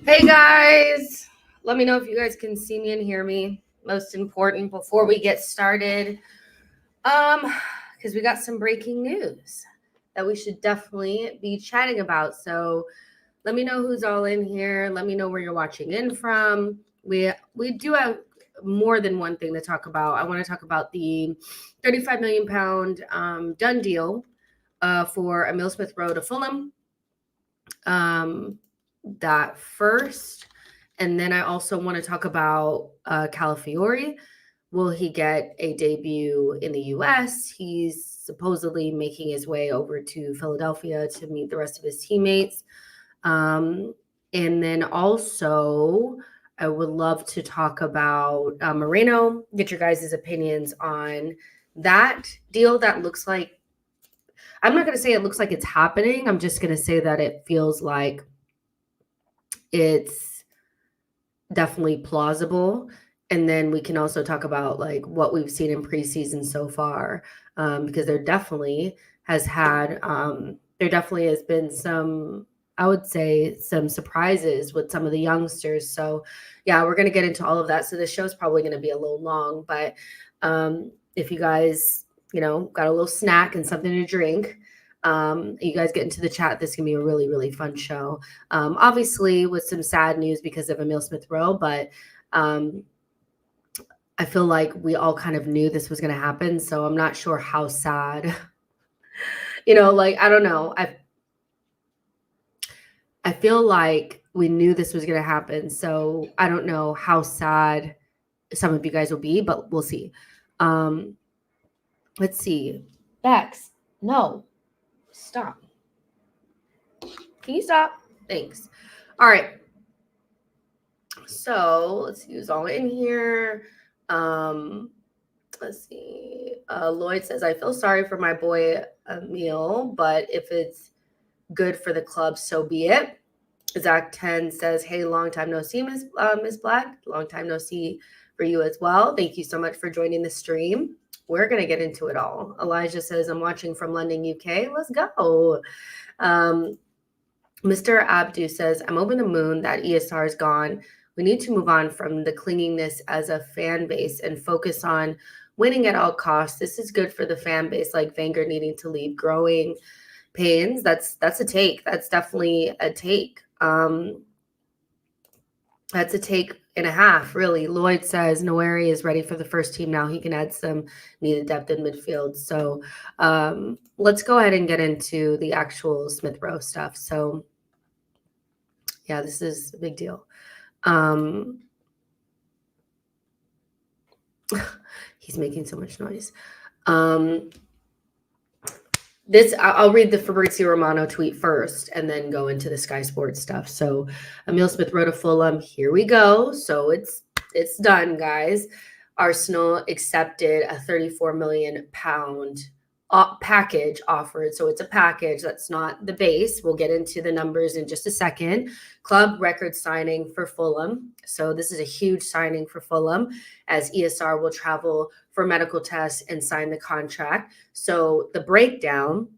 Hey guys, let me know if you guys can see me and hear me. Most important before we get started, because we got some breaking news that we should definitely be chatting about. So let me know who's all in here. Let me know where you're watching in from. We do have more than one thing to talk about. I want to talk about the 35 million pound done deal for Emil Smith Rowe to Fulham. That first. And then I also want to talk about Calafiori. Will he get a debut in the US? He's supposedly making his way over to Philadelphia to meet the rest of his teammates. And then also, I would love to talk about Merino, get your guys' opinions on that deal that looks like, I'm not going to say it looks like it's happening. I'm just going to say that it feels like it's definitely plausible. And then we can also talk about like what we've seen in preseason so far, because there definitely has been some, I would say, some surprises with some of the youngsters. So yeah, we're going to get into all of that. So this show's probably going to be a little long, but if you guys, got a little snack and something to drink, you guys get into the chat. This can be a really, really fun show. Obviously with some sad news because of Emil Smith Rowe, but I feel like we all kind of knew this was going to happen. So I'm not sure how sad, I don't know. I feel like we knew this was going to happen. So I don't know how sad some of you guys will be, but we'll see. Let's see. Bex, no. Stop. Can you stop? Thanks. All right. So let's use all in here. Let's see. Lloyd says, I feel sorry for my boy Emile, but if it's good for the club, so be it. Zach 10 says, hey, long time no see, Miss Black. Long time no see for you as well. Thank you so much for joining the stream. We're going to get into it all. Elijah says, I'm watching from London, UK. Let's go. Mr. Abdu says, I'm over the moon that ESR is gone. We need to move on from the clinginess as a fan base and focus on winning at all costs. This is good for the fan base, like Wenger needing to leave. Growing pains. That's a take. That's definitely a take. That's a take and a half, really. Lloyd says Noeri is ready for the first team now. He can add some needed depth in midfield. So let's go ahead and get into the actual Smith Rowe stuff. So yeah, this is a big deal. He's making so much noise. I'll read the Fabrizio Romano tweet first and then go into the Sky Sports stuff. So Emil Smith Rowe to Fulham. Here we go. So it's done, guys. Arsenal accepted a 34 million pound package offered. So it's a package. That's not the base. We'll get into the numbers in just a second. Club record signing for Fulham. So this is a huge signing for Fulham as ESR will travel for medical tests and sign the contract. So the breakdown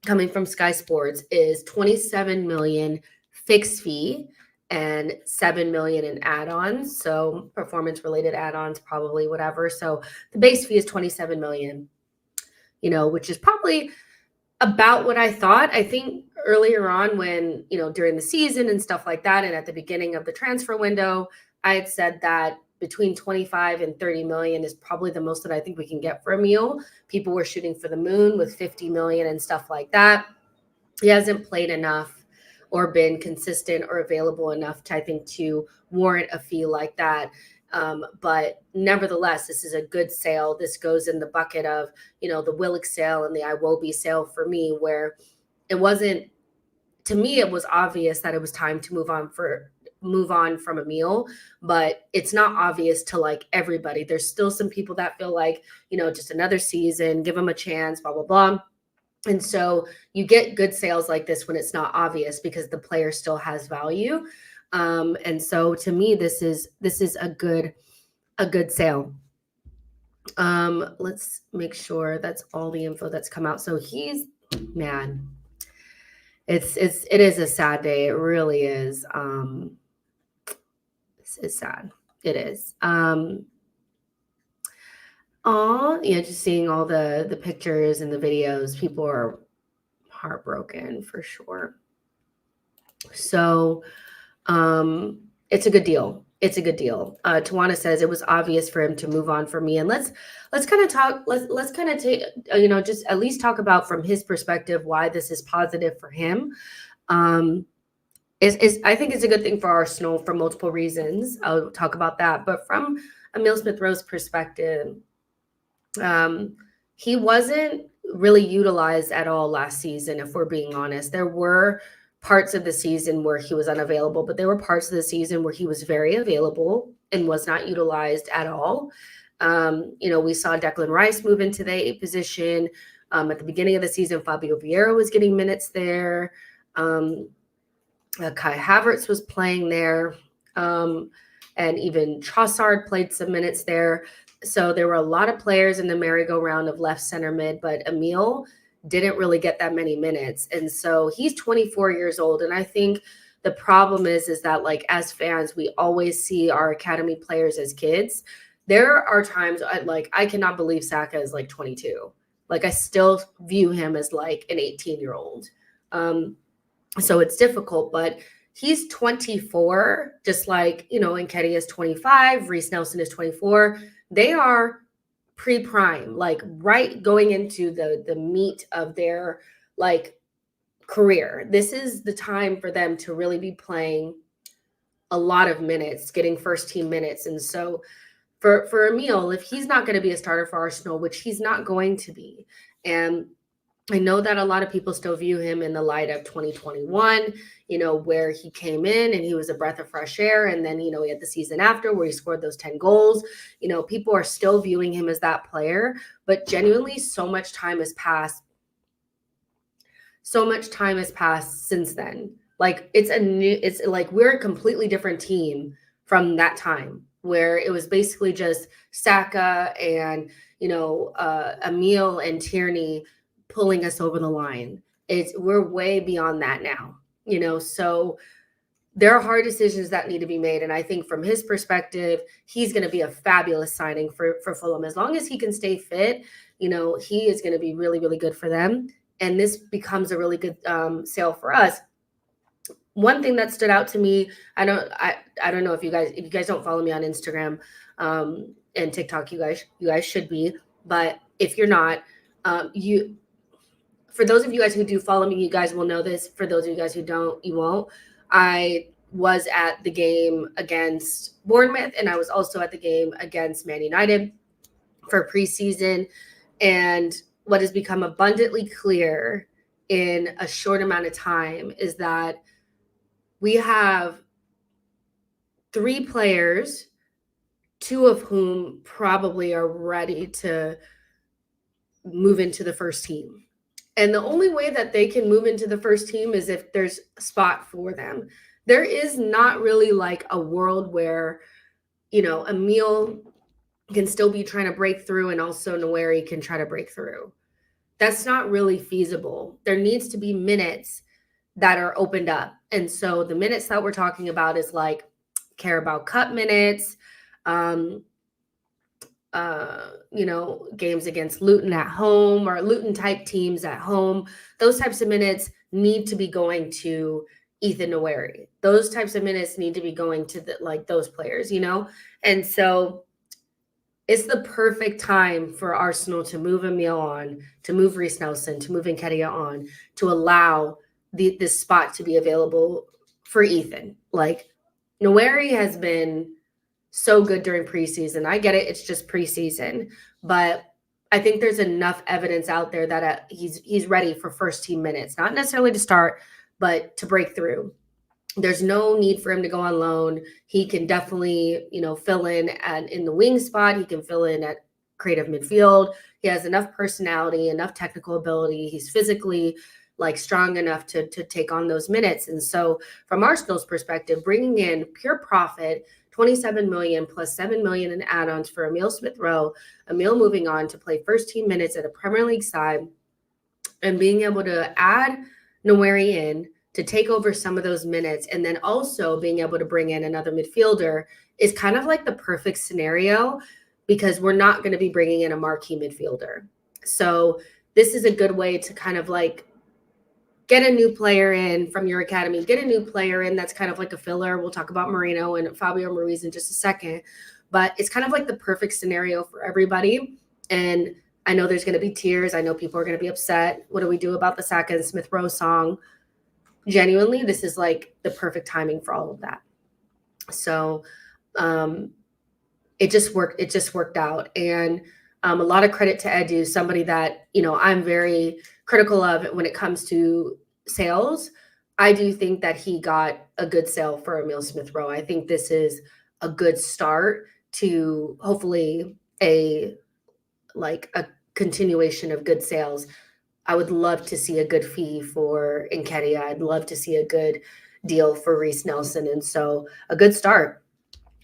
coming from Sky Sports is 27 million fixed fee and 7 million in add-ons. So performance related add-ons, probably whatever. So the base fee is 27 million, which is probably about what I thought. I think earlier on when, during the season and stuff like that, and at the beginning of the transfer window, I had said that between 25 and 30 million is probably the most that I think we can get for Emile. People were shooting for the moon with 50 million and stuff like that. He hasn't played enough or been consistent or available enough to, I think, to warrant a fee like that. But nevertheless, this is a good sale. This goes in the bucket of, the Willock sale and the Iwobi sale for me, where it wasn't, to me, it was obvious that it was time to move on from Emile, but it's not obvious to like everybody. There's still some people that feel like, just another season, give them a chance, blah, blah, blah. And so you get good sales like this when it's not obvious because the player still has value. And so to me, this is a good sale. Let's make sure that's all the info that's come out. So he's, man, it is a sad day. It really is. It's sad. It is. Just seeing all the pictures and the videos, people are heartbroken for sure. So, it's a good deal. It's a good deal. Tawana says it was obvious for him to move on from me, and let's kind of talk. Let's kind of take just at least talk about from his perspective why this is positive for him. Is I think it's a good thing for Arsenal for multiple reasons. I'll talk about that, but from Emil Smith Rowe's perspective, he wasn't really utilized at all last season. If we're being honest, there were parts of the season where he was unavailable, but there were parts of the season where he was very available and was not utilized at all. We saw Declan Rice move into the 8 position. At the beginning of the season, Fabio Vieira was getting minutes there. Kai Havertz was playing there. And even Trossard played some minutes there. So there were a lot of players in the merry-go-round of left center mid, but Emile didn't really get that many minutes. And so he's 24 years old. And I think the problem is that, like, as fans, we always see our academy players as kids. There are times I cannot believe Saka is like 22. Like, I still view him as like an 18-year-old. So it's difficult, but he's 24, just like, Nketiah is 25, Reece Nelson is 24. They are pre-prime, like right going into the meat of their like career. This is the time for them to really be playing a lot of minutes, getting first team minutes. And so for Emile, if he's not going to be a starter for Arsenal, which he's not going to be, and I know that a lot of people still view him in the light of 2021, where he came in and he was a breath of fresh air. And then, he had the season after where he scored those 10 goals. People are still viewing him as that player, but genuinely so much time has passed. So much time has passed since then. Like, it's like we're a completely different team from that time where it was basically just Saka and, Emile and Tierney pulling us over the line. We're way beyond that now, so there are hard decisions that need to be made. And I think from his perspective, he's going to be a fabulous signing for Fulham. As long as he can stay fit, he is going to be really, really good for them. And this becomes a really good sale for us. One thing that stood out to me, I don't know if you guys don't follow me on Instagram and TikTok, you guys should be, but if you're not, for those of you guys who do follow me, you guys will know this. For those of you guys who don't, you won't. I was at the game against Bournemouth, and I was also at the game against Man United for preseason. And what has become abundantly clear in a short amount of time is that we have 3 players, 2 of whom probably are ready to move into the first team. And the only way that they can move into the first team is if there's a spot for them. There is not really like a world where, Emile can still be trying to break through and also Nweri can try to break through. That's not really feasible. There needs to be minutes that are opened up. And so the minutes that we're talking about is like Carabao Cup minutes, games against Luton at home or Luton type teams at home. Those types of minutes need to be going to Ethan Nweri. Those types of minutes need to be going to those players, And so it's the perfect time for Arsenal to move Emile on, to move Reece Nelson, to move Nketiah on, to allow this spot to be available for Ethan. Like, Nweri has been so good during preseason. I get it. It's just preseason, but I think there's enough evidence out there that he's ready for first team minutes, not necessarily to start, but to break through. There's no need for him to go on loan. He can definitely, fill in in the wing spot. He can fill in at creative midfield. He has enough personality, enough technical ability. He's physically strong enough to take on those minutes. And so from Arsenal's perspective, bringing in pure profit, 27 million plus 7 million in add-ons for Emil Smith Rowe, Emile moving on to play first team minutes at a Premier League side and being able to add Nweri in to take over some of those minutes, and then also being able to bring in another midfielder is kind of like the perfect scenario, because we're not going to be bringing in a marquee midfielder. So this is a good way to kind of like get a new player in from your academy, get a new player in that's kind of like a filler. We'll talk about Merino and Fabio Ruiz in just a second, but it's kind of like the perfect scenario for everybody. And I know there's going to be tears. I know people are going to be upset. What do we do about the Saka and Smith Rowe song? Genuinely, this is like the perfect timing for all of that. So it just worked out. And a lot of credit to Edu, somebody that, I'm very critical of when it comes to sales. I do think that he got a good sale for Emil Smith Rowe. I think this is a good start to hopefully a continuation of good sales. I would love to see a good fee for Nketiah. I'd love to see a good deal for Reiss Nelson. And so a good start,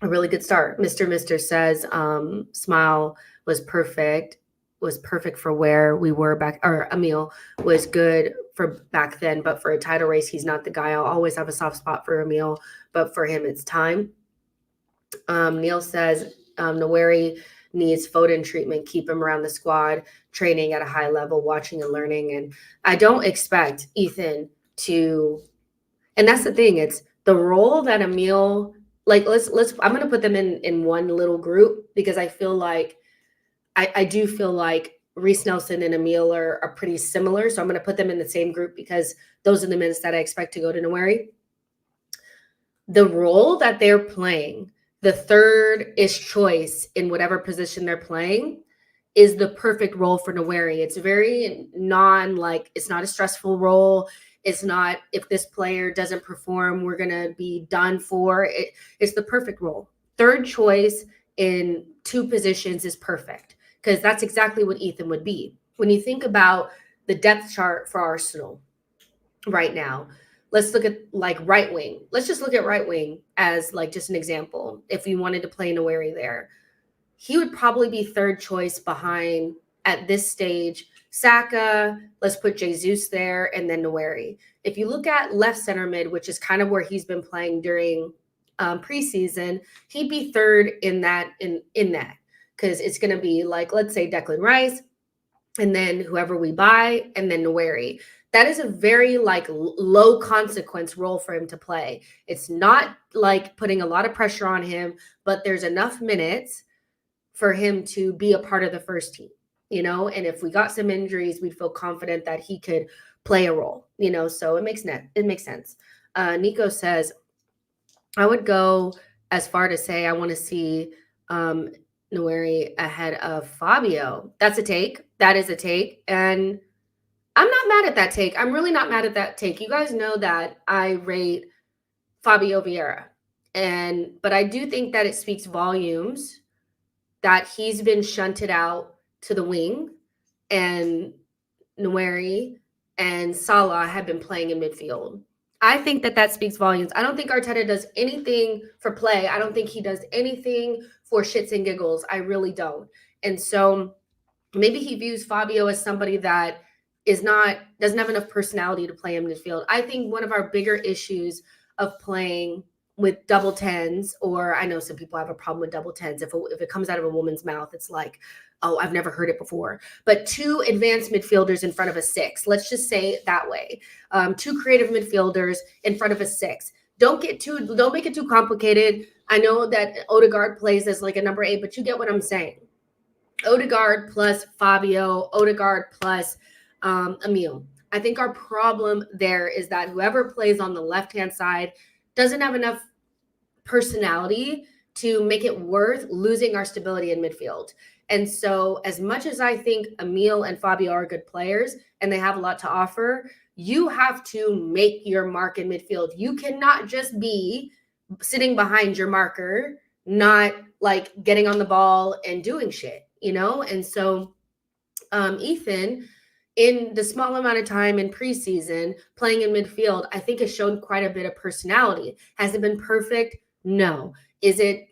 a really good start. Mr. says, Smile was perfect for where we were back, or Emile was good for back then, but for a title race, he's not the guy. I'll always have a soft spot for Emile, but for him, it's time. Neil says, Nweri needs Foden treatment, keep him around the squad, training at a high level, watching and learning. And I don't expect Ethan to, and that's the thing, it's the role that Emile, I'm going to put them in one little group, because I feel like, I do feel like Reiss Nelson and Emile are pretty similar. So I'm going to put them in the same group, because those are the minutes that I expect to go to Nweri. The role that they're playing, the third-ish choice in whatever position they're playing, is the perfect role for Nweri. It's very it's not a stressful role. It's not, if this player doesn't perform, we're going to be done for. It's the perfect role. Third choice in two positions is perfect, because that's exactly what Ethan would be. When you think about the depth chart for Arsenal right now, let's look at right wing. Let's just look at right wing as just an example. If we wanted to play Nweri there, he would probably be third choice behind, at this stage, Saka. Let's put Jesus there, and then Nweri. If you look at left center mid, which is kind of where he's been playing during preseason, he'd be third in that, because it's going to be let's say Declan Rice, and then whoever we buy, and then Nweri. That is a very low consequence role for him to play. It's not putting a lot of pressure on him, but there's enough minutes for him to be a part of the first team, and if we got some injuries, we'd feel confident that he could play a role, so it makes sense. Nico says, I would go as far to say I want to see Nweri ahead of Fabio. That's a take. That is a take. And I'm not mad at that take. I'm really not mad at that take. You guys know that I rate Fabio Vieira. But I do think that it speaks volumes that he's been shunted out to the wing, and Nweri and Salah have been playing in midfield. I think that speaks volumes. I don't think Arteta does anything for play. I don't think he does anything for shits and giggles. I really don't. And so maybe he views Fabio as somebody that doesn't have enough personality to play in midfield. I think one of our bigger issues of playing with double tens, or I know some people have a problem with double tens. If it comes out of a woman's mouth, it's like, oh, I've never heard it before. But two advanced midfielders in front of a six. Let's just say it that way. Two creative midfielders in front of a six. Don't make it too complicated. I know that Odegaard plays as a number 8, but you get what I'm saying. Odegaard plus Fabio, Odegaard plus Emile. I think our problem there is that whoever plays on the left-hand side doesn't have enough personality to make it worth losing our stability in midfield. And so as much as I think Emile and Fabio are good players and they have a lot to offer, you have to make your mark in midfield. You cannot just be sitting behind your marker, not getting on the ball and doing shit, And so Ethan, in the small amount of time in preseason playing in midfield, I think has shown quite a bit of personality. Has it been perfect? No. Is it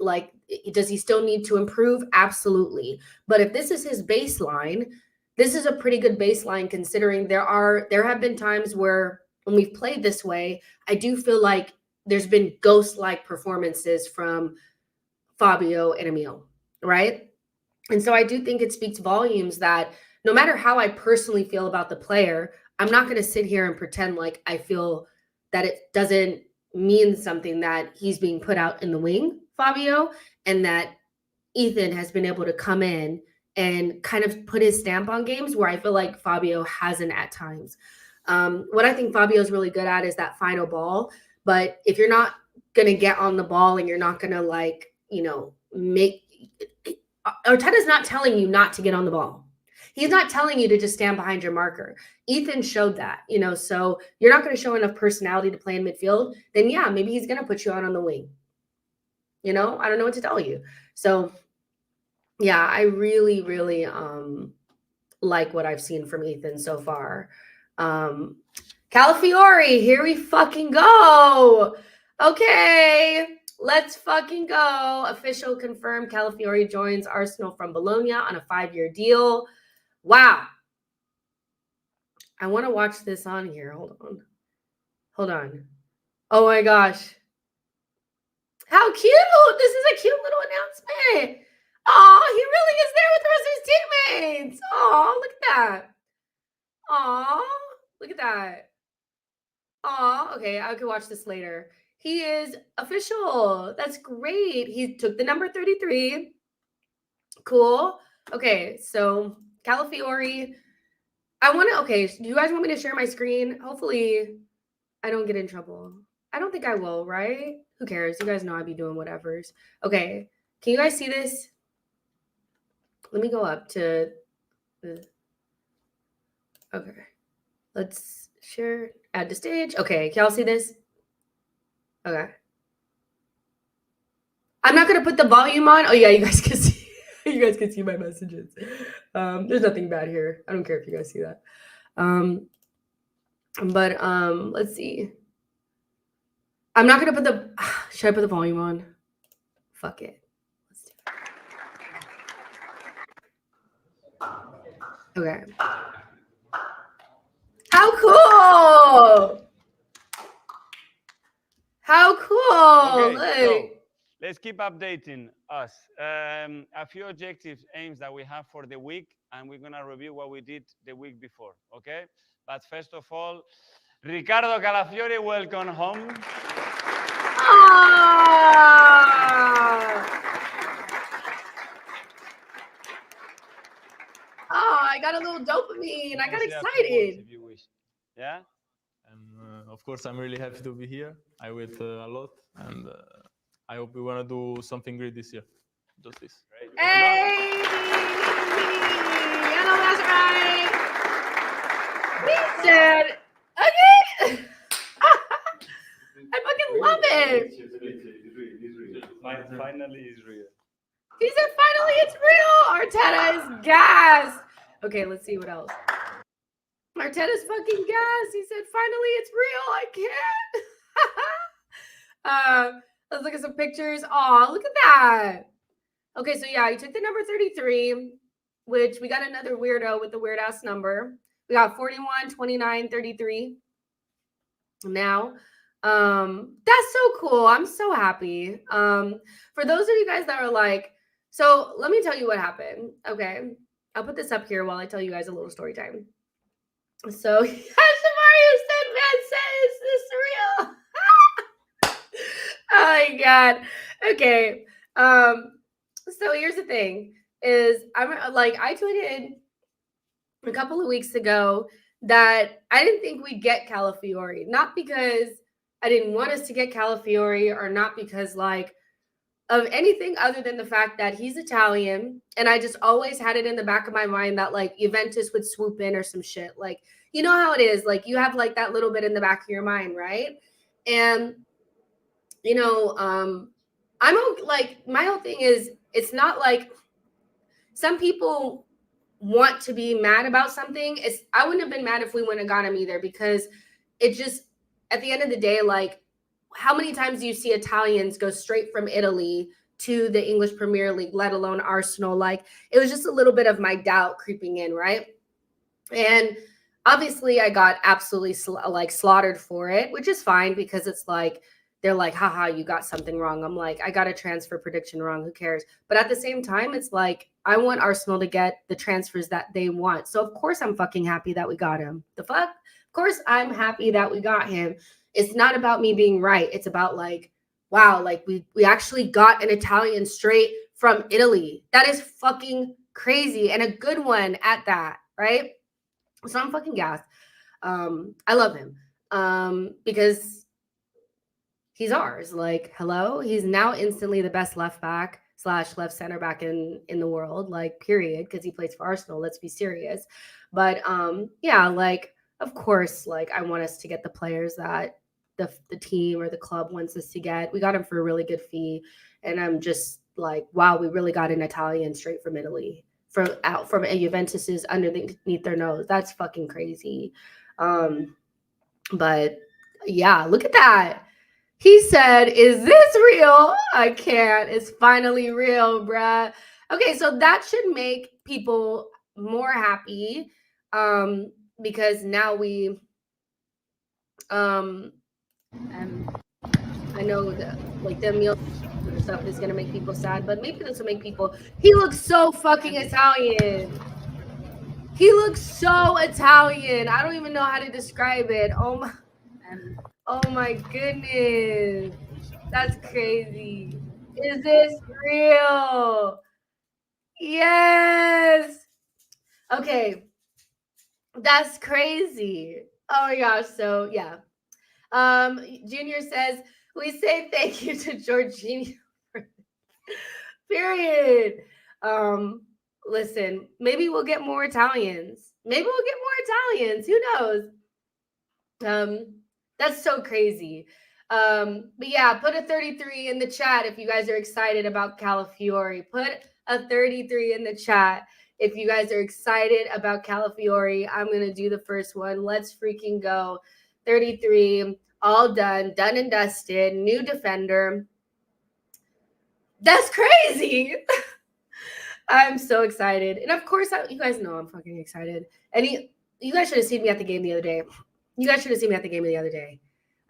does he still need to improve? Absolutely. But if this is his baseline, this is a pretty good baseline, considering there have been times where when we've played this way, I do feel like there's been ghost-like performances from Fabio and Emile, right? And so I do think it speaks volumes that no matter how I personally feel about the player, I'm not going to sit here and pretend like I feel that it doesn't mean something that he's being put out in the wing, Fabio, and that Ethan has been able to come in and kind of put his stamp on games where I feel like Fabio hasn't at times. What I think Fabio is really good at is that final ball. But if you're not going to get on the ball and you're not going to make Arteta's not telling you not to get on the ball. He's not telling you to just stand behind your marker. Ethan showed that, so you're not going to show enough personality to play in midfield. Then yeah, maybe he's going to put you out on the wing. I don't know what to tell you. So yeah, I really, really like what I've seen from Ethan so far. Calafiori, here we fucking go. Okay, let's fucking go. Official confirmed. Calafiori joins Arsenal from Bologna on a 5-year deal. Wow. I want to watch this on here. Hold on. Oh my gosh. How cute. This is a cute little announcement. Oh, he really is there with the rest of his teammates. Oh, look at that. Oh, look at that. Oh, okay. I could watch this later. He is official. That's great. He took the number 33. Cool. Okay, so Calafiori. Okay, do you guys want me to share my screen? Hopefully I don't get in trouble. I don't think I will, right? Who cares? You guys know I'd be doing whatevers. Okay, can you guys see this? Let me go up to the... Okay, let's share, add to stage. Okay, can y'all see this? Okay. I'm not going to put the volume on. Oh, yeah, you guys can see. You guys can see my messages. There's nothing bad here. I don't care if you guys see that. But let's see. I'm not going to put the... Should I put the volume on? Fuck it. Let's do it. Okay. How cool! How cool! Okay, so let's keep updating us. A few objectives, aims that we have for the week, and we're going to review what we did the week before, okay? But first of all, Ricardo Calafiori, welcome home. Oh, I got a little dopamine. I got excited. If you wish. Yeah? And of course, I'm really happy to be here. I wait a lot, and I hope we want to do something great this year. Just this. Great. Hey! I know that's right. He said, okay. I fucking love it. Finally, it's real. He said, finally, it's real. Arteta is gas. Okay, let's see what else. Arteta's fucking gas. He said, finally, it's real. I can't. Let's look at some pictures. Aw, look at that. Okay, so yeah, he took the number 33, which we got another weirdo with the weird ass number. We got 41, 29, 33 now. That's so cool. I'm so happy. For those of you guys that are like, so let me tell you what happened. Okay, I'll put this up here while I tell you guys a little story time. So, Mario said, man, is this real? Oh my God. Okay. So here's the thing is I tweeted a couple of weeks ago that I didn't think we'd get Calafiori, not because I didn't want us to get Calafiori or not because of anything other than the fact that he's Italian. And I just always had it in the back of my mind that Juventus would swoop in or some shit. You know how it is. You have that little bit in the back of your mind. Right. And, I'm my whole thing is, it's not some people want to be mad about something. I wouldn't have been mad if we wouldn't have got him either, because it just, at the end of the day, how many times do you see Italians go straight from Italy to the English Premier League, let alone Arsenal? It was just a little bit of my doubt creeping in, right? And Obviously, I got absolutely slaughtered for it, which is fine because it's like they're like, haha, you got something wrong. I'm like, I got a transfer prediction wrong. Who cares? But at the same time, it's like I want Arsenal to get the transfers that they want. So of course I'm fucking happy that we got him. The fuck? Of course I'm happy that we got him. It's not about me being right. It's about like, wow, like we actually got an Italian straight from Italy. That is fucking crazy, and a good one at that, right? So I'm fucking gassed. I love him because he's ours. Like, hello, he's now instantly the best left back / left center back in the world. Like, period, because he plays for Arsenal. Let's be serious. But yeah, like, of course, like I want us to get the players that the team or the club wants us to get. We got him for a really good fee, and I'm just like, wow, we really got an Italian straight from Italy. From Juventus's underneath their nose. That's fucking crazy. But yeah, look at that. He said, is this real? I can't. It's finally real, bruh. Okay, so that should make people more happy because now we and I know that like the meal stuff is gonna make people sad, but maybe this will make people. He looks so fucking Italian. He looks so Italian. I don't even know how to describe it. Oh my goodness. That's crazy. Is this real? Yes. Okay. That's crazy. Oh my gosh. So yeah. Junior says, we say thank you to Jorginho. Period. Listen, maybe we'll get more Italians. Who knows? That's so crazy. But yeah, put a 33 in the chat if you guys are excited about Calafiori. Put a 33 in the chat if you guys are excited about Calafiori. I'm going to do the first one. Let's freaking go. 33, all done and dusted, new defender. That's crazy. I'm so excited. And of course, you guys know I'm fucking excited. And you guys should have seen me at the game the other day.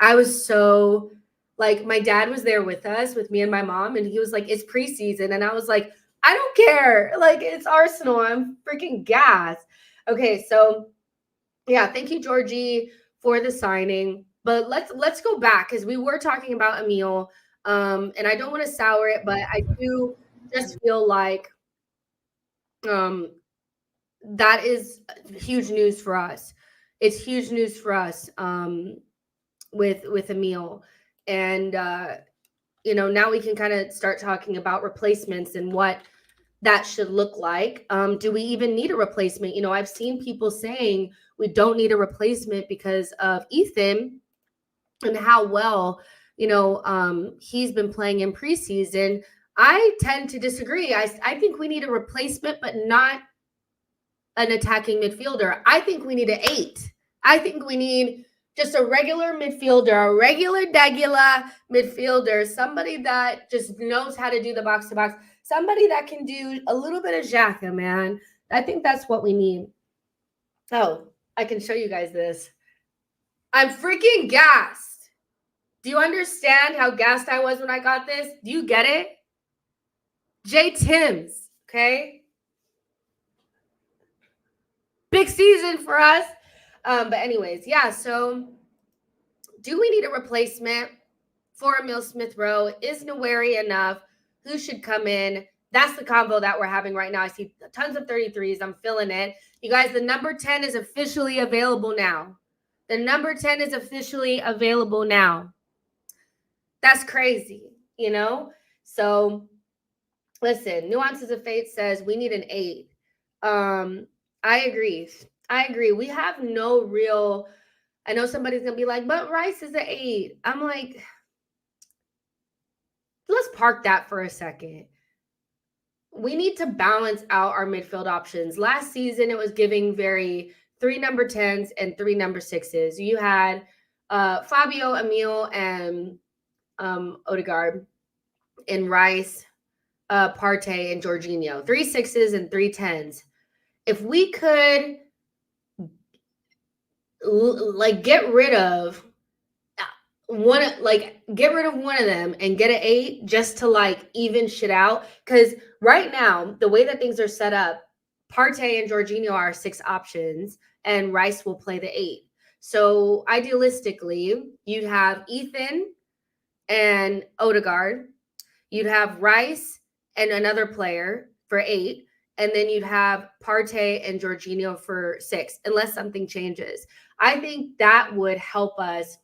I was so, like, my dad was there with us, with me and my mom, and he was like, it's preseason. And I was like, I don't care. Like, it's Arsenal. I'm freaking gassed. Okay, so, yeah, thank you, Georgie, for the signing. But let's go back, because we were talking about Emile, and I don't want to sour it, but I do just feel like that is huge news for us. It's huge news for us with Emile. And, now we can kind of start talking about replacements and what that should look like. Do we even need a replacement? I've seen people saying we don't need a replacement because of Ethan and how well, he's been playing in preseason. I tend to disagree. I think we need a replacement, but not an attacking midfielder. I think we need an 8. I think we need just a regular midfielder, a regular Dagula midfielder, somebody that just knows how to do the box to box, somebody that can do a little bit of Xhaka, man. I think that's what we need. Oh, I can show you guys this. I'm freaking gassed. Do you understand how gassed I was when I got this? Do you get it? J. Timms, okay? Big season for us. But anyways, yeah, so do we need a replacement for Emil Smith Rowe? Is Noweri enough? Who should come in? That's the combo that we're having right now. I see tons of 33s. I'm feeling it. You guys, the number 10 is officially available now. That's crazy, So listen, Nuances of Fate says we need an 8. I agree. We have no real, I know somebody's going to be like, but Rice is an 8. I'm like, let's park that for a second. We need to balance out our midfield options. Last season, it was giving 3 number 10s and 3 number 6s. You had Fabio, Emile, and Odegaard, and Rice, Partey, and Jorginho. 3 6s and 3 10s. If we could get rid of one of them and get an 8 just to like even shit out. Because right now, the way that things are set up, Partey and Jorginho are 6 options, and Rice will play the 8. So idealistically, you'd have Ethan and Odegaard. You'd have Rice and another player for 8. And then you'd have Partey and Jorginho for 6, unless something changes. I think that would help us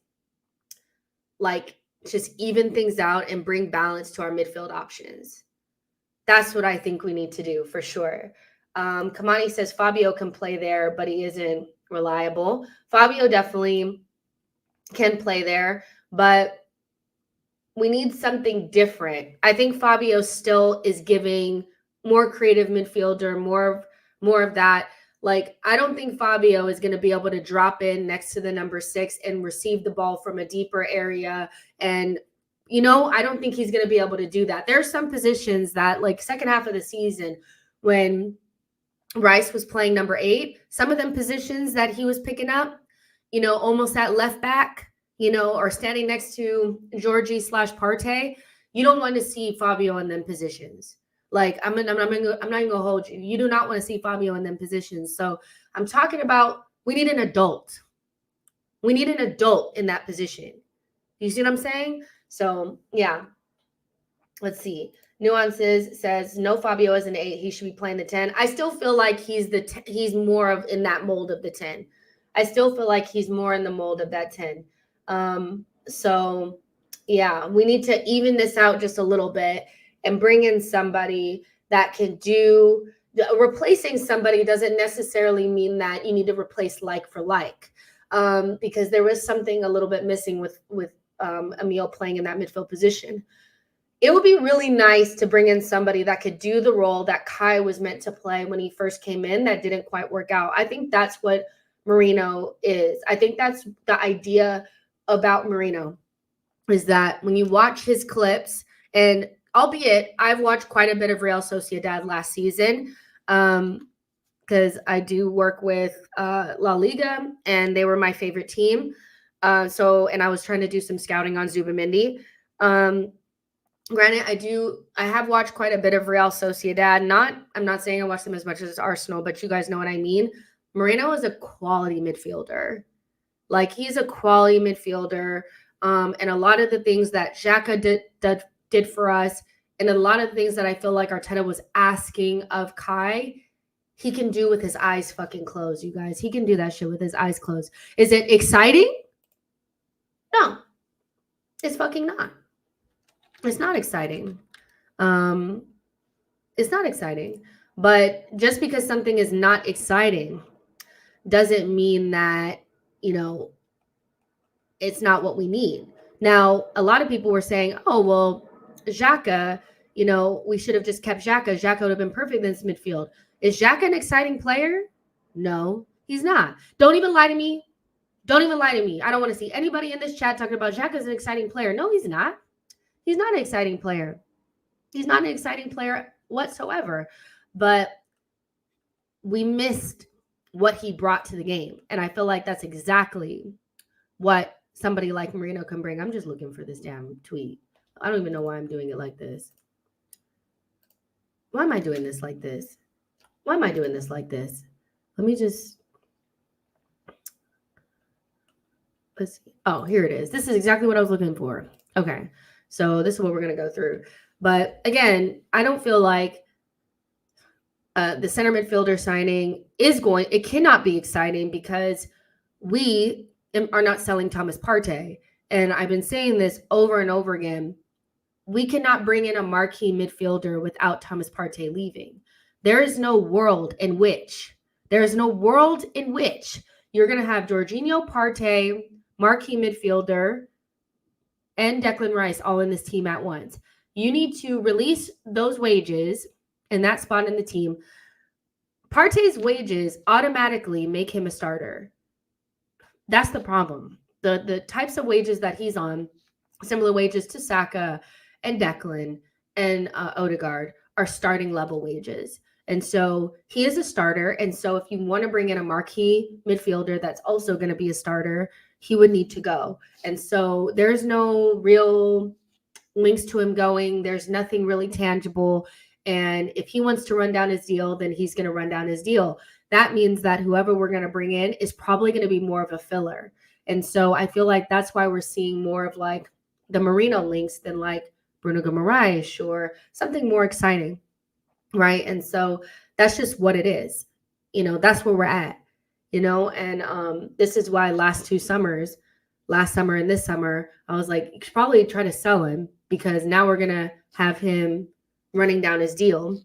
like just even things out and bring balance to our midfield options. That's what I think we need to do for sure. Kamani says Fabio can play there, but he isn't reliable. Fabio definitely can play there, but we need something different. I think Fabio still is giving more creative midfielder, more of that. Like, I don't think Fabio is going to be able to drop in next to the number 6 and receive the ball from a deeper area. And, I don't think he's going to be able to do that. There are some positions that, like, second half of the season when Rice was playing number 8, some of them positions that he was picking up, almost at left back, or standing next to Georgie/Partey, you don't want to see Fabio in them positions. Like, I'm not even gonna hold you. You do not want to see Fabio in them positions. So I'm talking about we need an adult. We need an adult in that position. You see what I'm saying? So yeah. Let's see. Nuances says no, Fabio is an 8. He should be playing the 10. I still feel like he's more of in that mold of the 10. I still feel like he's more in the mold of that 10. So yeah, we need to even this out just a little bit and bring in somebody that can do. Replacing somebody doesn't necessarily mean that you need to replace like for like, because there was something a little bit missing with Emile playing in that midfield position. It would be really nice to bring in somebody that could do the role that Kai was meant to play when he first came in that didn't quite work out. I think that's what Merino is. I think that's the idea about Merino, is that when you watch his clips, and albeit I've watched quite a bit of Real Sociedad last season, because I do work with La Liga, and they were my favorite team. And I was trying to do some scouting on Zubimendi. Granted, I have watched quite a bit of Real Sociedad. I'm not saying I watch them as much as Arsenal, but you guys know what I mean. Merino is a quality midfielder. Like, he's a quality midfielder. And a lot of the things that Xhaka did for us, and a lot of the things that I feel like Arteta was asking of Kai, he can do with his eyes fucking closed, you guys. He can do that shit with his eyes closed. Is it exciting? No. It's fucking not. It's not exciting. It's not exciting. But just because something is not exciting doesn't mean that, it's not what we need. Now, a lot of people were saying, oh, well, Xhaka, we should have just kept Xhaka. Xhaka would have been perfect in this midfield. Is Xhaka an exciting player? No, he's not. Don't even lie to me. Don't even lie to me. I don't want to see anybody in this chat talking about Xhaka as an exciting player. No, he's not. He's not an exciting player. He's not an exciting player whatsoever. But we missed what he brought to the game. And I feel like that's exactly what somebody like Merino can bring. I'm just looking for this damn tweet. I don't even know why I'm doing it like this. Why am I doing this like this? Why am I doing this like this? Let me just... Let's see. Oh, here it is. This is exactly what I was looking for. Okay. So this is what we're going to go through. But again, I don't feel like the center midfielder signing it cannot be exciting because we are not selling Thomas Partey. And I've been saying this over and over again. We cannot bring in a marquee midfielder without Thomas Partey leaving. There is no world in which you're going to have Jorginho, Partey, marquee midfielder, and Declan Rice all in this team at once. You need to release those wages in that spot in the team. Partey's wages automatically make him a starter. That's the problem. The types of wages that he's on, similar wages to Saka and Declan and Odegaard, are starting level wages. And so he is a starter. And so if you want to bring in a marquee midfielder that's also going to be a starter, he would need to go. And so there's no real links to him going. There's nothing really tangible. And if he wants to run down his deal, then he's going to run down his deal. That means that whoever we're going to bring in is probably going to be more of a filler. And so I feel like that's why we're seeing more of like the Merino links than like Bruno Guimaraes or something more exciting. Right. And so that's just what it is. That's where we're at, and this is why last summer and this summer, I was like, you should probably try to sell him because now we're going to have him running down his deal.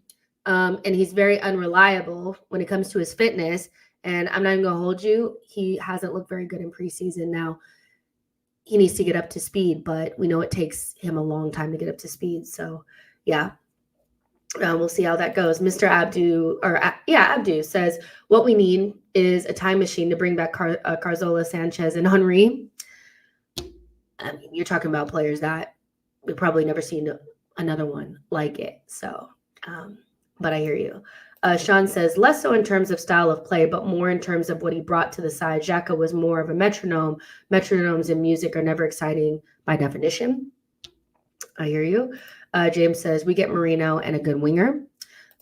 And he's very unreliable when it comes to his fitness. And I'm not even going to hold you. He hasn't looked very good in preseason. Now, he needs to get up to speed, but we know it takes him a long time to get up to speed. So, yeah. We'll see how that goes. Mr. Abdu says, what we need is a time machine to bring back Carzola, Sanchez, and Henry. I mean, you're talking about players that we've probably never seen another one like it. So, but I hear you. Sean says, less so in terms of style of play, but more in terms of what he brought to the side. Xhaka was more of a metronome. Metronomes in music are never exciting by definition. I hear you. James says, we get Merino and a good winger.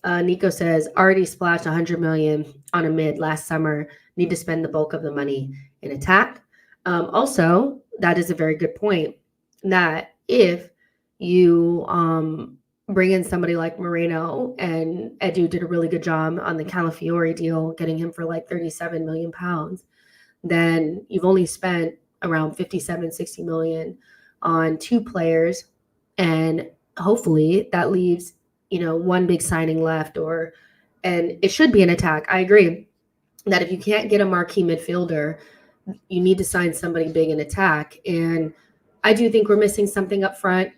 Nico says, already splashed 100 million on a mid last summer. Need to spend the bulk of the money in attack. Also, that is a very good point that if you bring in somebody like Merino, and Edu did a really good job on the Calafiori deal, getting him for like 37 million pounds, then you've only spent around 57, 60 million on two players. And hopefully that leaves, one big signing left, and it should be an attack. I agree that if you can't get a marquee midfielder, you need to sign somebody big in attack. And I do think we're missing something up front.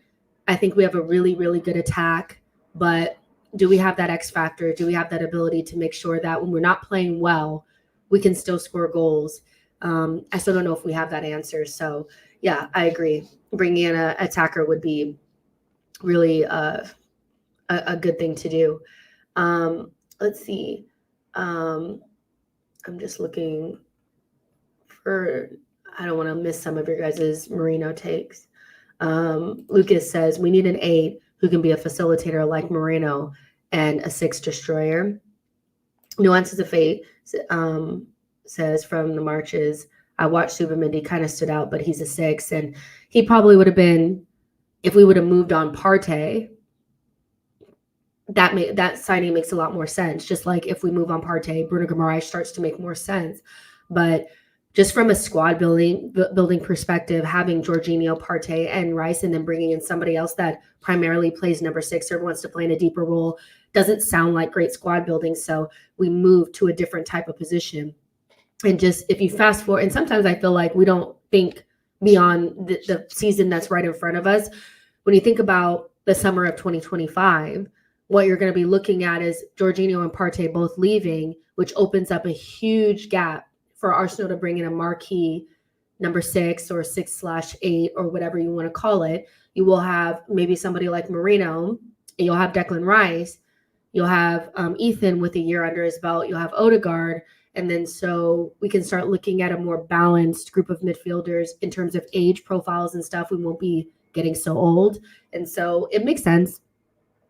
I think we have a really, really good attack, but do we have that X factor? Do we have that ability to make sure that when we're not playing well, we can still score goals? I still don't know if we have that answer. So yeah, I agree. Bringing in an attacker would be really a good thing to do. Let's see. I'm just looking for, I don't want to miss some of your guys' Merino takes. Lucas says, we need an 8 who can be a facilitator like Merino and a 6 destroyer. Nuances of Fate says from the marches, I watched Subamendi, kind of stood out, but he's a 6. And he probably would have been, if we would have moved on Partey, that signing makes a lot more sense. Just like if we move on Partey, Bruno Guimaraes starts to make more sense. But just from a squad building perspective, having Jorginho, Partey, and Rice, and then bringing in somebody else that primarily plays number 6 or wants to play in a deeper role doesn't sound like great squad building. So we move to a different type of position. And just if you fast forward, and sometimes I feel like we don't think beyond the season that's right in front of us. When you think about the summer of 2025, what you're going to be looking at is Jorginho and Partey both leaving, which opens up a huge gap for Arsenal to bring in a marquee number 6 or 6/8 or whatever you want to call it. You will have maybe somebody like Merino, and you'll have Declan Rice, you'll have Ethan with a year under his belt, you'll have Odegaard, and then so we can start looking at a more balanced group of midfielders in terms of age profiles and stuff. We won't be getting so old. And so it makes sense.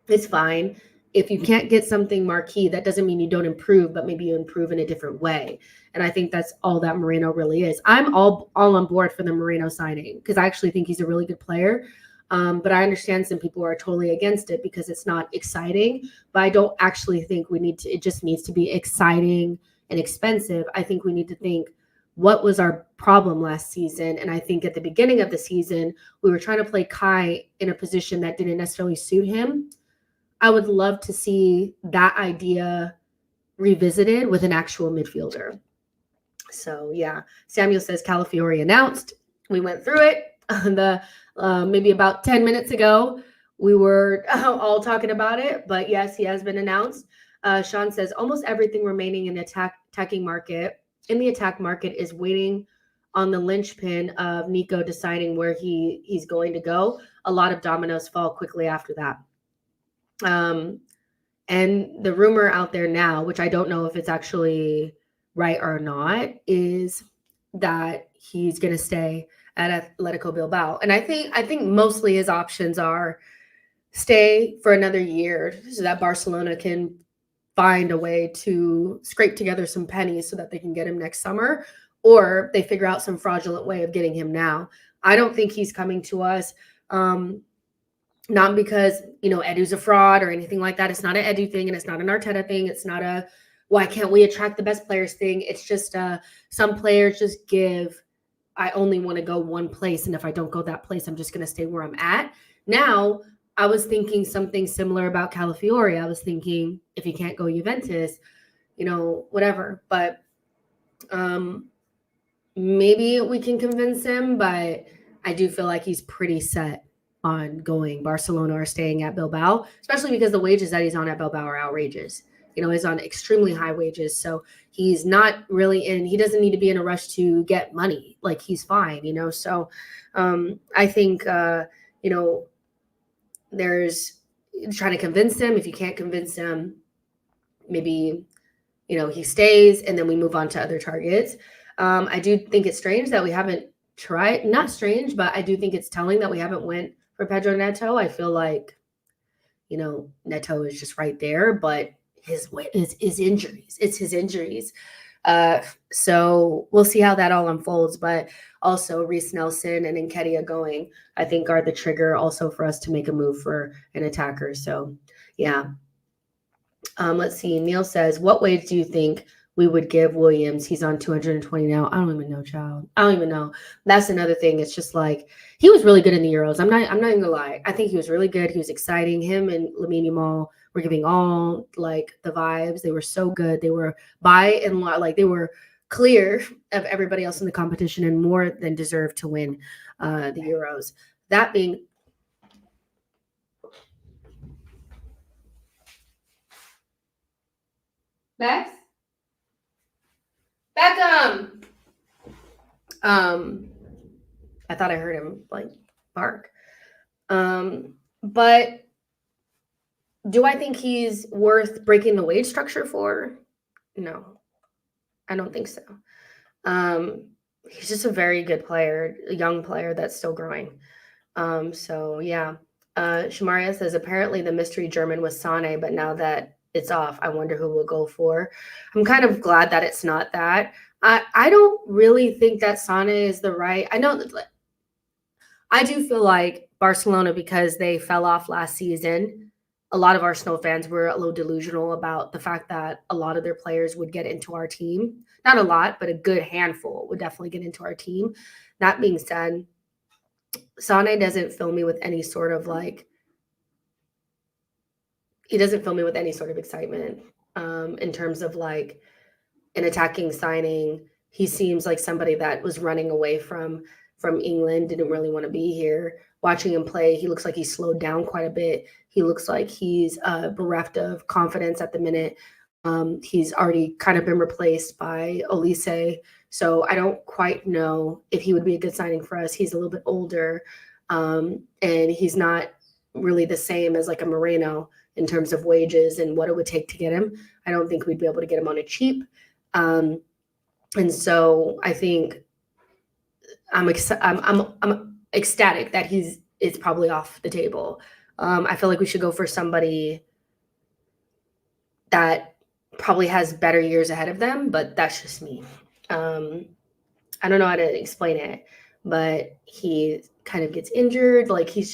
It's fine. If you can't get something marquee, that doesn't mean you don't improve, but maybe you improve in a different way. And I think that's all that Merino really is. I'm all on board for the Merino signing because I actually think he's a really good player. But I understand some people are totally against it because it's not exciting. But I don't actually think it just needs to be exciting and expensive. I think we need to think, what was our problem last season? And I think at the beginning of the season, we were trying to play Kai in a position that didn't necessarily suit him. I would love to see that idea revisited with an actual midfielder. So yeah, Samuel says Calafiori announced. We went through it maybe about 10 minutes ago. We were all talking about it, but yes, he has been announced. Sean says almost everything remaining in the attacking market is waiting on the linchpin of Nico deciding where he's going to go. A lot of dominoes fall quickly after that. And the rumor out there now, which I don't know if it's actually right or not, is that he's going to stay at Atletico Bilbao. And I think mostly his options are stay for another year so that Barcelona can find a way to scrape together some pennies so that they can get him next summer, or they figure out some fraudulent way of getting him now. I don't think he's coming to us. Not because, Edu's a fraud or anything like that. It's not an Edu thing, and it's not an Arteta thing. It's not a why can't we attract the best players thing. It's just some players just I only want to go one place, and if I don't go that place, I'm just going to stay where I'm at. Now, I was thinking something similar about Calafiori. I was thinking if he can't go Juventus, whatever. But maybe we can convince him, but I do feel like he's pretty set on going Barcelona or staying at Bilbao, especially because the wages that he's on at Bilbao are outrageous. He's on extremely high wages. So he's not really he doesn't need to be in a rush to get money. Like, he's fine, So I think, there's trying to convince him. If you can't convince him, maybe, he stays and then we move on to other targets. I do think it's strange that we haven't tried, not strange, but I do think it's telling that we haven't went for Pedro Neto. I feel like, Neto is just right there, but his injuries, it's his injuries. So we'll see how that all unfolds, but also Reece Nelson and Nketiah going, I think, are the trigger also for us to make a move for an attacker. So yeah. Let's see. Neil says, what wage do you think we would give Williams? He's on 220 now. I don't even know, child. I don't even know. That's another thing. It's just like, he was really good in the Euros. I'm not even gonna lie. I think he was really good. He was exciting. Him and Lamine Yamal were giving all like the vibes. They were so good. They were by and large, like they were clear of everybody else in the competition and more than deserved to win the Euros. That being Max? Beckham! I thought I heard him like bark. But do I think he's worth breaking the wage structure for? No, I don't think so. He's just a very good player, a young player that's still growing. So yeah. Shamaria says, apparently the mystery German was Sane, but now that it's off, I wonder who we'll go for. I'm kind of glad that it's not that. I don't really think that Sane is the right. I know that I do feel like Barcelona, because they fell off last season, a lot of Arsenal fans were a little delusional about the fact that a lot of their players would get into our team. Not a lot, but a good handful would definitely get into our team. That being said, Sane doesn't fill me with any sort of he doesn't fill me with any sort of excitement in terms of like an attacking signing. He seems like somebody that was running away from England, didn't really want to be here. Watching him play, he looks like he's slowed down quite a bit. He looks like he's bereft of confidence at the minute. He's already kind of been replaced by Olise. So I don't quite know if he would be a good signing for us. He's a little bit older, and he's not really the same as like a Merino in terms of wages and what it would take to get him. I don't think we'd be able to get him on a cheap. And so I think I'm ecstatic that it's probably off the table. I feel like we should go for somebody that probably has better years ahead of them, but that's just me. I don't know how to explain it, but he kind of gets injured. Like he's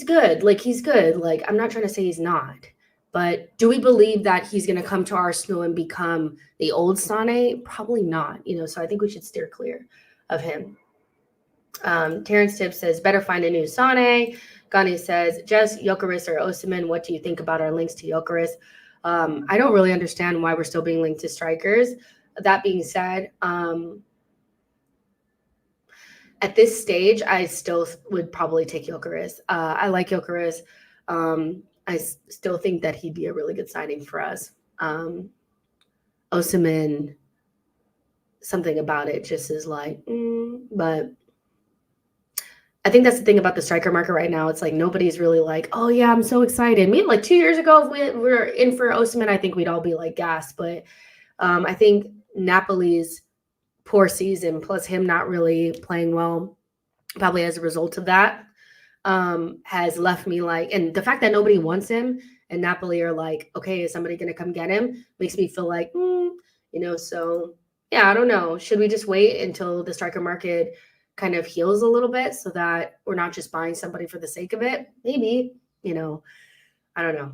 good. Like he's good. Like I'm not trying to say he's not, but do we believe that he's going to come to Arsenal and become the old Sane? Probably not. So I think we should steer clear of him. Terrence Tibbs says, better find a new Sane. Gani says, Jess, Gyökeres or Osimhen, what do you think about our links to Gyökeres? I don't really understand why we're still being linked to strikers. That being said, at this stage, I still would probably take Gyökeres. I like Gyökeres. I still think that he'd be a really good signing for us. Osimhen, something about it just is like, but I think that's the thing about the striker market right now. It's like nobody's really like, oh yeah, I'm so excited. Maybe like 2 years ago, if we were in for Osimhen, I think we'd all be like gassed. But I think Napoli's poor season plus him not really playing well, probably as a result of that, has left me like, and the fact that nobody wants him and Napoli are like, okay, is somebody going to come get him? Makes me feel like, so yeah, I don't know. Should we just wait until the striker market kind of heals a little bit so that we're not just buying somebody for the sake of it? Maybe, I don't know.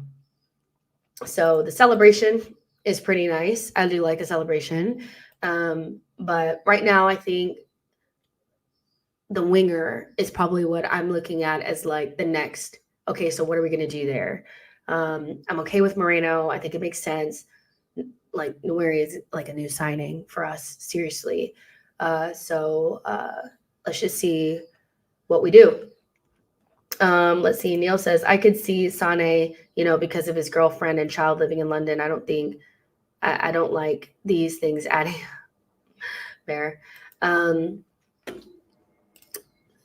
So the celebration is pretty nice. I do like the celebration. But right now I think the winger is probably what I'm looking at as like the next, okay, so what are we going to do there? I'm okay with Merino. I think it makes sense. Like Nweri is like a new signing for us, seriously. So let's just see what we do. Let's see. Neil says, I could see Sane, because of his girlfriend and child living in London. I don't like these things adding there.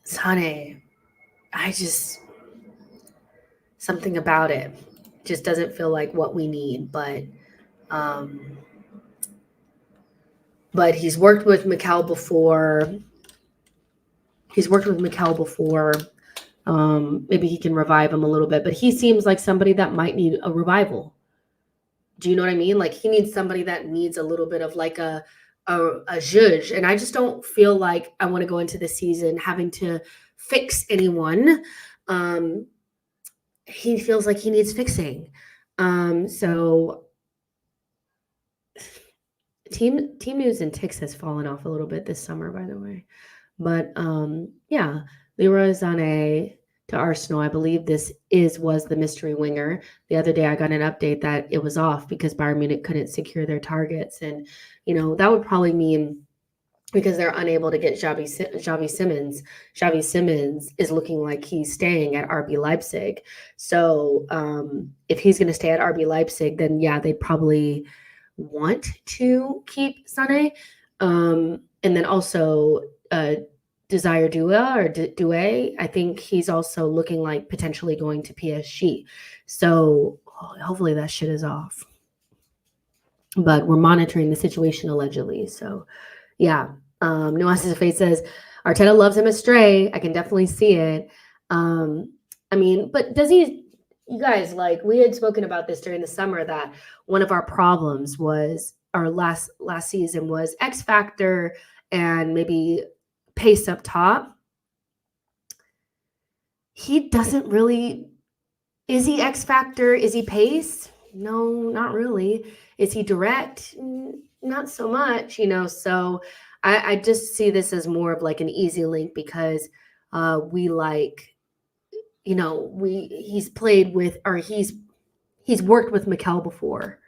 Sane, something about it just doesn't feel like what we need, but he's worked with Mikel before. Maybe he can revive him a little bit, but he seems like somebody that might need a revival. Do you know what I mean? Like he needs somebody that needs a little bit of like a zhuzh. And I just don't feel like I want to go into the season having to fix anyone. He feels like he needs fixing. So team news and ticks has fallen off a little bit this summer, by the way. But yeah, Leroy Sané to Arsenal. I believe this was the mystery winger. The other day I got an update that it was off because Bayern Munich couldn't secure their targets. And, that would probably mean because they're unable to get Xavi Simons. Xavi Simons is looking like he's staying at RB Leipzig. So if he's going to stay at RB Leipzig, then yeah, they'd probably want to keep Sané. And then also Desire Doué, I think he's also looking like potentially going to PSG. So hopefully that shit is off. But we're monitoring the situation allegedly. So yeah. Nuances of Fate says, Arteta loves him astray. I can definitely see it. But does he, you guys, like we had spoken about this during the summer that one of our problems was our last season was X factor and maybe pace up top. He doesn't really, is he X factor? Is he pace? No, not really. Is he direct? Not so much, so I just see this as more of like an easy link because we like, he's played with, or he's worked with Mikel before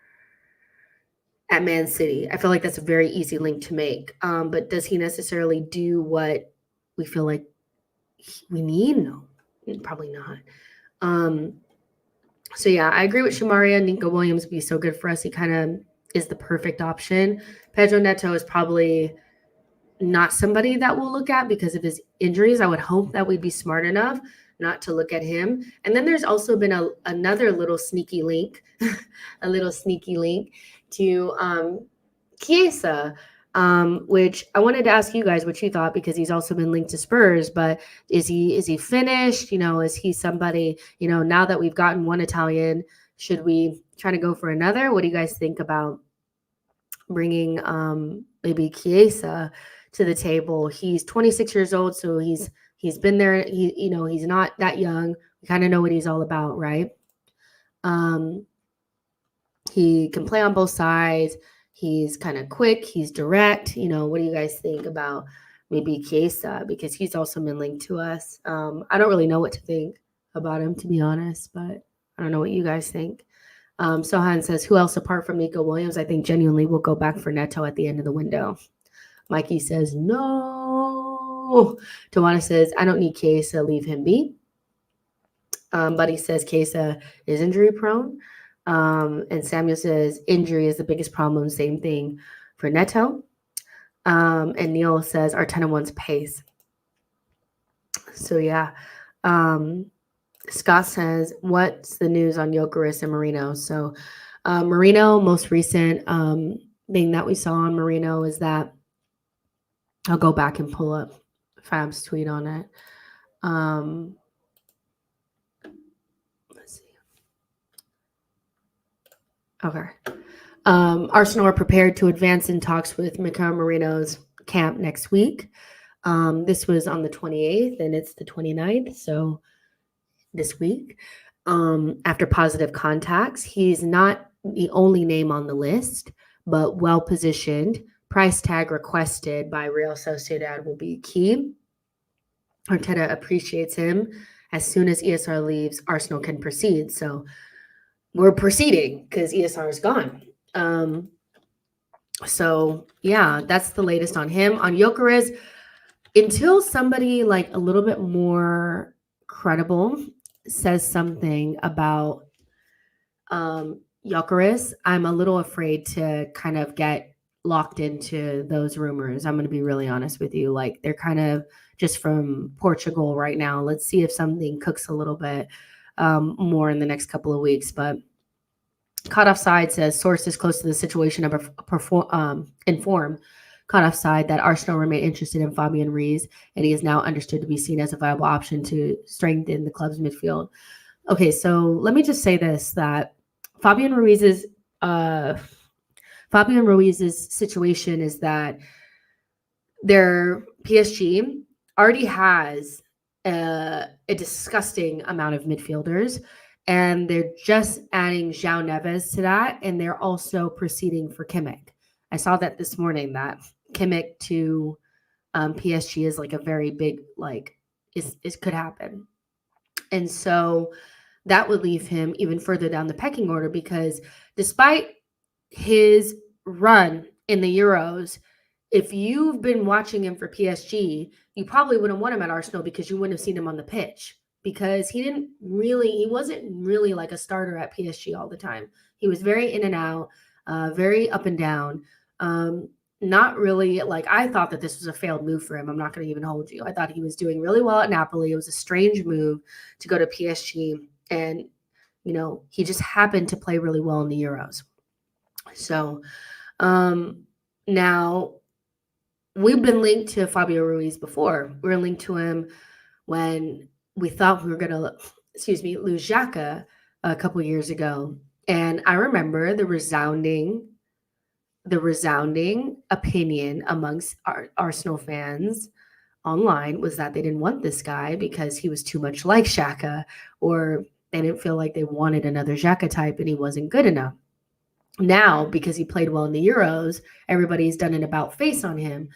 at Man City. I feel like that's a very easy link to make. But does he necessarily do what we feel like we need? No, probably not. So yeah, I agree with Shamaria. Nico Williams would be so good for us. He kind of is the perfect option. Pedro Neto is probably not somebody that we'll look at because of his injuries. I would hope that we'd be smart enough not to look at him. And then there's also been another little sneaky link, to Chiesa, which I wanted to ask you guys what you thought because he's also been linked to Spurs. But is he finished? Is he somebody? Now that we've gotten one Italian, should we try to go for another? What do you guys think about bringing maybe Chiesa to the table? He's 26 years old, so he's been there. He's not that young. We kind of know what he's all about, right? He can play on both sides. He's kind of quick. He's direct. What do you guys think about maybe Chiesa? Because he's also been linked to us. I don't really know what to think about him, to be honest, but I don't know what you guys think. Sohan says, who else apart from Nico Williams? I think genuinely will go back for Neto at the end of the window. Mikey says, no. Tawana says, I don't need Chiesa, leave him be. Buddy says Chiesa is injury prone. And Samuel says, injury is the biggest problem. Same thing for Neto. And Neil says, Arteta wants pace. So yeah. Scott says, what's the news on Gyökeres and Merino? So Merino, most recent thing that we saw on Merino is that I'll go back and pull up Fab's tweet on it. Let's see. Okay. Arsenal are prepared to advance in talks with Mikel Merino's camp next week. This was on the 28th and it's the 29th, so this week. After positive contacts, he's not the only name on the list, but well positioned. Price tag requested by Real Sociedad will be key. Arteta appreciates him. As soon as ESR leaves, Arsenal can proceed. So we're proceeding because ESR is gone. So yeah, that's the latest on him. On Gyökeres, until somebody like a little bit more credible says something about Gyökeres, I'm a little afraid to kind of get locked into those rumors. I'm going to be really honest with you. Like they're kind of just from Portugal right now. Let's see if something cooks a little bit more in the next couple of weeks. But Caught Offside says sources close to the situation of inform Caught Offside that Arsenal remain interested in Fabian Ruiz, and he is now understood to be seen as a viable option to strengthen the club's midfield. Okay, so let me just say this, that Fabian Ruiz's situation is that their PSG already has a disgusting amount of midfielders, and they're just adding João Neves to that, and they're also proceeding for Kimmich. I saw that this morning, that Kimmich to PSG is like a very big, like, is could happen. And so that would leave him even further down the pecking order, because despite his run in the Euros, if you've been watching him for PSG, you probably wouldn't want him at Arsenal because you wouldn't have seen him on the pitch, because he wasn't really like a starter at PSG all the time. He was very in and out, very up and down. Not really, like, I thought that this was a failed move for him. I'm not going to even hold you. I thought he was doing really well at Napoli. It was a strange move to go to PSG. And, you know, he just happened to play really well in the Euros. So now we've been linked to Fabio Ruiz before. We were linked to him when we thought we were going to, lose Xhaka a couple years ago. And I remember the resounding opinion amongst Arsenal fans online was that they didn't want this guy because he was too much like Xhaka, or they didn't feel like they wanted another Xhaka type and he wasn't good enough. Now, because he played well in the Euros, everybody's done an about face on him.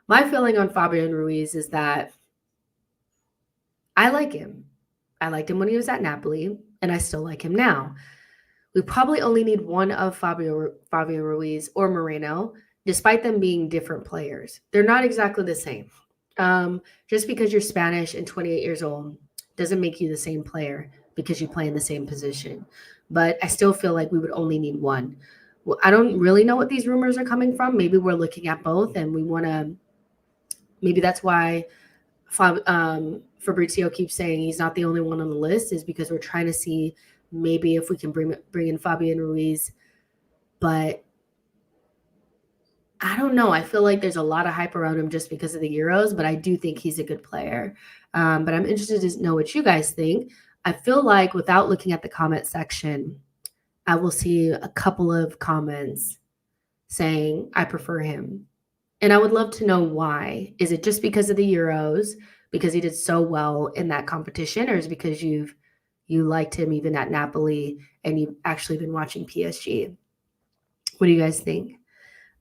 My feeling on Fabian Ruiz is that I like him. I liked him when he was at Napoli, and I still like him now. We probably only need one of Fabio Ruiz or Merino, despite them being different players. They're not exactly the same. Just because you're Spanish and 28 years old doesn't make you the same player because you play in the same position. But I still feel like we would only need one. Well, I don't really know what these rumors are coming from. Maybe we're looking at both, and we want to – maybe that's why Fabrizio keeps saying he's not the only one on the list, is because we're trying to see maybe if we can bring in Fabian Ruiz. But I don't know. I feel like there's a lot of hype around him just because of the Euros, but I do think he's a good player. But I'm interested to know what you guys think. I feel like without looking at the comment section, I will see a couple of comments saying, I prefer him. And I would love to know why. Is it just because of the Euros, because he did so well in that competition, or is it because you liked him even at Napoli and you've actually been watching PSG? What do you guys think?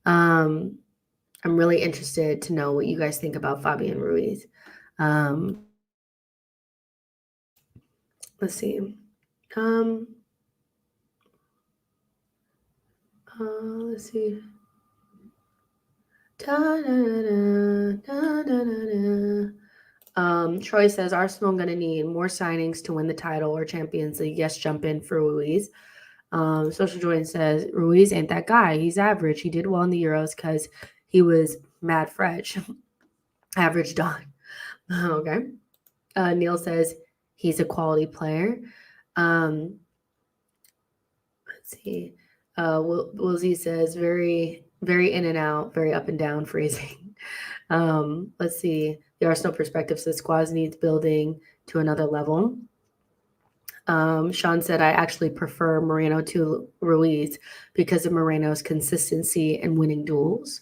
I'm really interested to know what you guys think about Fabian Ruiz. Let's see. Let's see. Troy says Arsenal going to need more signings to win the title or Champions League. Yes, jump in for Ruiz. Social Join says Ruiz ain't that guy. He's average. He did well in the Euros because he was mad fresh. Average dog. Okay. Neil says he's a quality player. Let's see. Wilsey says very, very in and out, very up and down phrasing. Let's see. The Arsenal perspective says squads needs building to another level. Sean said, I actually prefer Merino to Ruiz because of Merino's consistency and winning duels.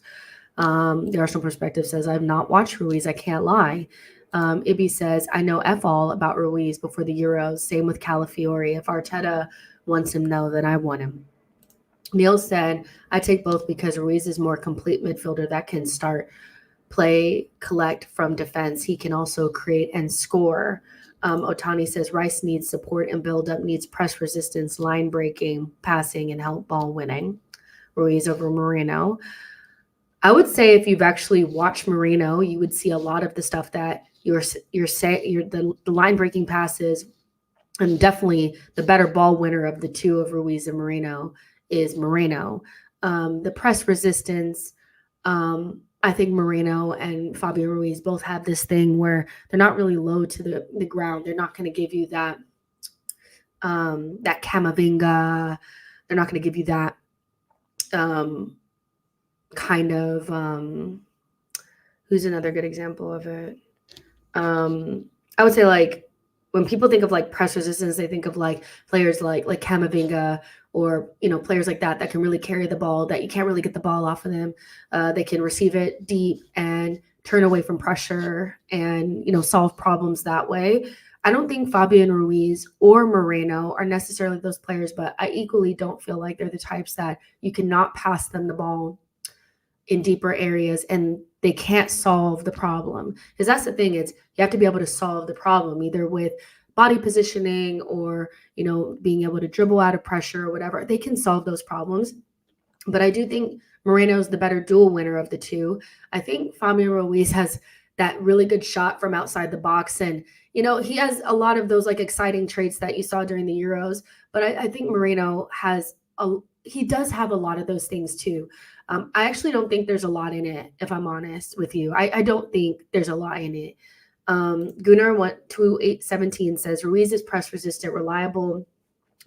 The Arsenal perspective says, I've not watched Ruiz. I can't lie. Ibby says, I know F all about Ruiz before the Euros. Same with Calafiori. If Arteta wants him, no, then I want him. Neil said, I take both because Ruiz is more complete midfielder that can start, play, collect from defense. He can also create and score. Otani says Rice needs support and build up, needs press resistance, line breaking, passing, and help ball winning. Ruiz over Merino. I would say if you've actually watched Merino, you would see a lot of the stuff that you're saying. The line breaking passes, and definitely the better ball winner of the two of Ruiz and Merino is Merino. The press resistance. I think Merino and Fabio Ruiz both have this thing where they're not really low to the ground. They're not going to give you that Camavinga. They're not going to give you that kind of who's another good example of it? I would say like when people think of like press resistance, they think of like players like Camavinga or, players like that can really carry the ball, that you can't really get the ball off of them. They can receive it deep and turn away from pressure and, solve problems that way. I don't think Fabian Ruiz or Moreno are necessarily those players, but I equally don't feel like they're the types that you cannot pass them the ball in deeper areas and they can't solve the problem. Because that's the thing, is you have to be able to solve the problem either with body positioning or, being able to dribble out of pressure or whatever. They can solve those problems. But I do think Moreno is the better duel winner of the two. I think Fabian Ruiz has that really good shot from outside the box. And, he has a lot of those like exciting traits that you saw during the Euros. But I think Merino he does have a lot of those things too. I actually don't think there's a lot in it, if I'm honest with you. I don't think there's a lot in it. Gunnar 2817 says Ruiz is press resistant, reliable,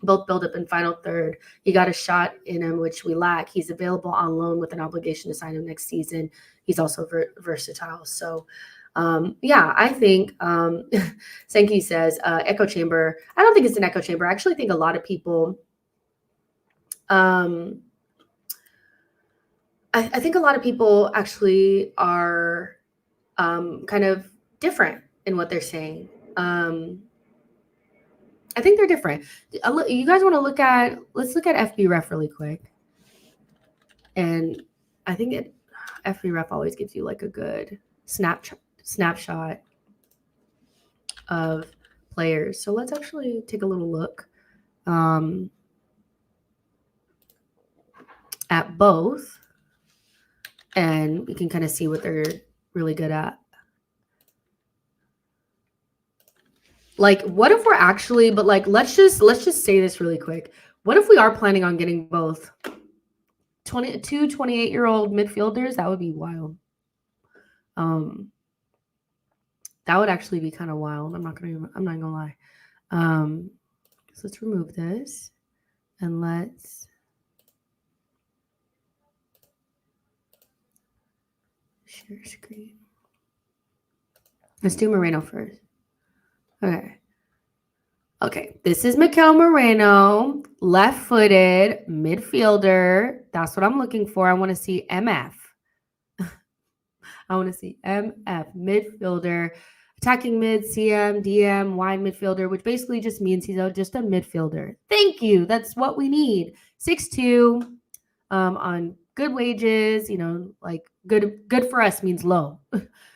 both build up and final third. He got a shot in him, which we lack. He's available on loan with an obligation to sign him next season. He's also versatile. So, I think Senki says echo chamber. I don't think it's an echo chamber. I actually think a lot of people I think a lot of people actually are kind of different in what they're saying. I think they're different. You guys want to let's look at FB Ref really quick. And I think FB Ref always gives you like a good snapshot of players. So let's actually take a little look at both. And we can kind of see what they're really good at. Like, what if we're actually, but like, let's just say this really quick. What if we are planning on getting both 28-year-old midfielders? That would be wild. That would actually be kind of wild. I'm not gonna lie. So let's remove this and let's share screen. Let's do Moreno first. Okay. This is Mikel Moreno, left-footed midfielder. That's what I'm looking for. I want to see MF. I want to see MF, midfielder, attacking mid, CM, DM, wide midfielder, which basically just means he's just a midfielder. Thank you. That's what we need. 6'2", on good wages, like good for us means low.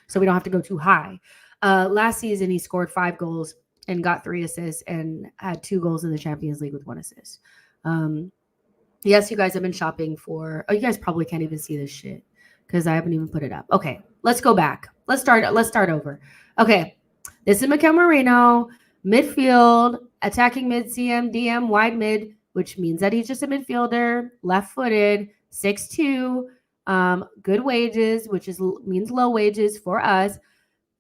So we don't have to go too high. Last season, he scored 5 goals and got 3 assists and had 2 goals in the Champions League with 1 assist. Yes, you guys have been shopping for, you guys probably can't even see this shit because I haven't even put it up. Okay, let's go back. Let's start over. Okay, this is Mikel Merino, midfield, attacking mid, CM, DM, wide mid, which means that he's just a midfielder, left-footed, 6'2", good wages, which means low wages for us.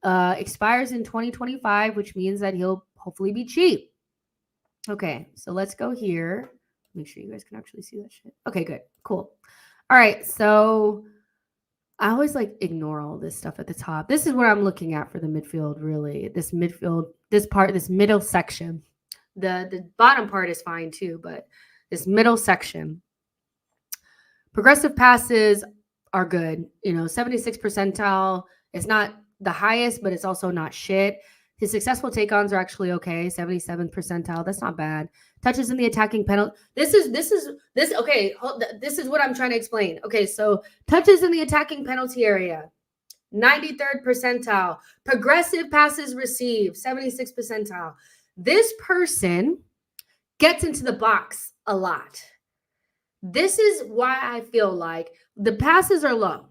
expires in 2025, which means that he'll hopefully be cheap. Okay, so let's go here. Make sure you guys can actually see that shit. Okay, good. Cool. All right, so I always like ignore all this stuff at the top. This is what I'm looking at for the midfield, really. This midfield, this part, this middle section. The bottom part is fine too, but this middle section. Progressive passes are good. 76 percentile. It's not the highest, but it's also not shit. His successful take-ons are actually okay. 77th percentile. That's not bad. Touches in the attacking penalty. This is okay. This is what I'm trying to explain. Okay, so touches in the attacking penalty area. 93rd percentile. Progressive passes received. 76th percentile. This person gets into the box a lot. This is why I feel like the passes are low.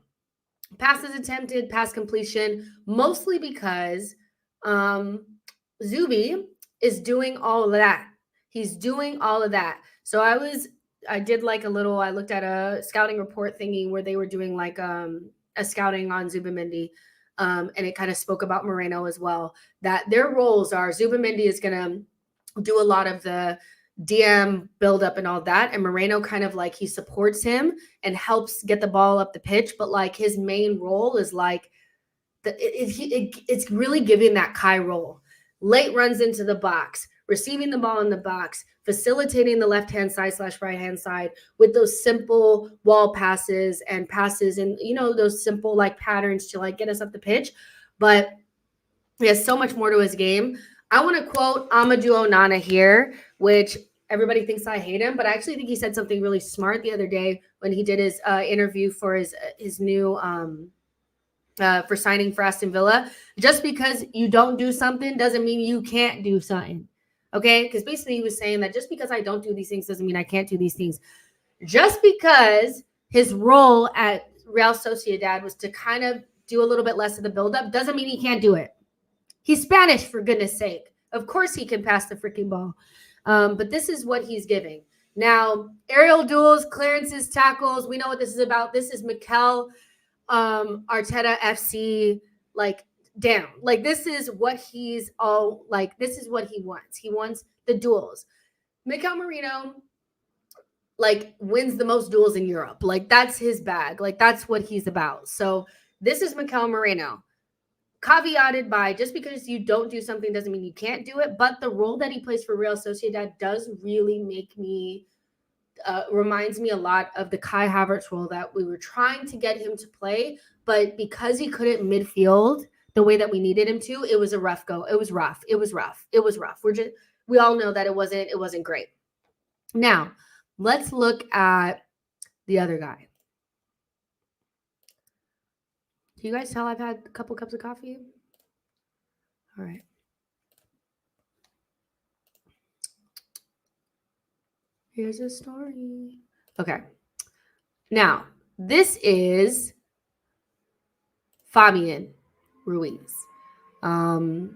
Passes attempted, pass completion, mostly because Zubi is doing all of that. He's doing all of that. So I looked at a scouting report thingy where they were doing like a scouting on Zubimendi. And it kind of spoke about Merino as well, that their roles are Zubimendi is going to do a lot of the DM build up and all that. And Merino kind of like he supports him and helps get the ball up the pitch. But like his main role is like, it's really giving that Kai role. Late runs into the box, receiving the ball in the box, facilitating the left-hand side / right-hand side with those simple wall passes and those simple like patterns to like get us up the pitch. But he has so much more to his game. I want to quote Amadou Onana here, which everybody thinks I hate him, but I actually think he said something really smart the other day when he did his interview for his new for signing for Aston Villa. Just because you don't do something doesn't mean you can't do something. Okay? Because basically he was saying that just because I don't do these things doesn't mean I can't do these things. Just because his role at Real Sociedad was to kind of do a little bit less of the buildup doesn't mean he can't do it. He's Spanish, for goodness sake. Of course he can pass the freaking ball. But this is what he's giving. Now, aerial duels, clearances, tackles. We know what this is about. This is Mikel Arteta FC, like, down. Like, this is what he's all, like, this is what he wants. He wants the duels. Mikel Merino, like, wins the most duels in Europe. Like, that's his bag. Like, that's what he's about. So this is Mikel Merino. Caveated by just because you don't do something doesn't mean you can't do it. But the role that he plays for Real Sociedad does really make me, reminds me a lot of the Kai Havertz role that we were trying to get him to play. But because he couldn't midfield the way that we needed him to, it was a rough go. It was rough. We all know that it wasn't great. Now, let's look at the other guy. Do you guys tell I've had a couple cups of coffee? All right. Here's a story. Okay. Now, this is Fabian Ruiz. Midfield,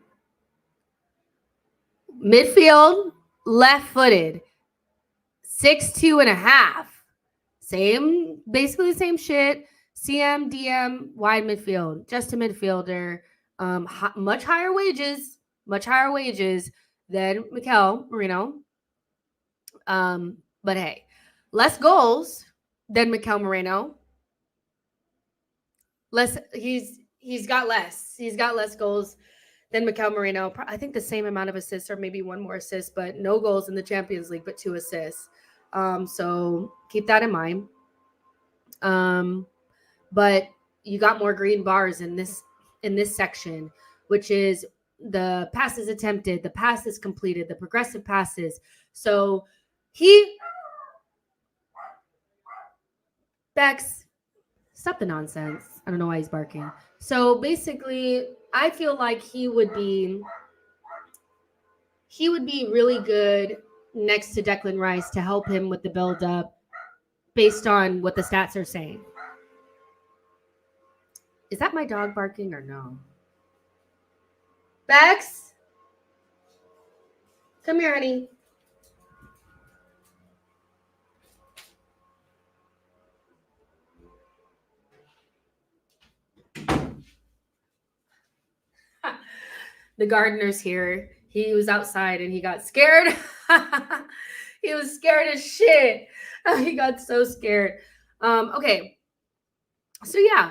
left-footed, 6'2.5". Basically the same shit. CM, DM, wide midfield, just a midfielder. Much higher wages than Mikel Merino. But hey, less goals than Mikel Merino. He's got less goals than Mikel Merino. I think the same amount of assists or maybe one more assist, but no goals in the Champions League, but 2 assists. So keep that in mind. But you got more green bars in this section, which is the passes attempted, the passes completed, the progressive passes. So Bex, stop the nonsense. I don't know why he's barking. So basically, I feel like he would be really good next to Declan Rice to help him with the build-up based on what the stats are saying. Is that my dog barking or no? Bex? Come here, honey. The gardener's here. He was outside and he got scared. He was scared as shit. He got so scared. Okay. So yeah.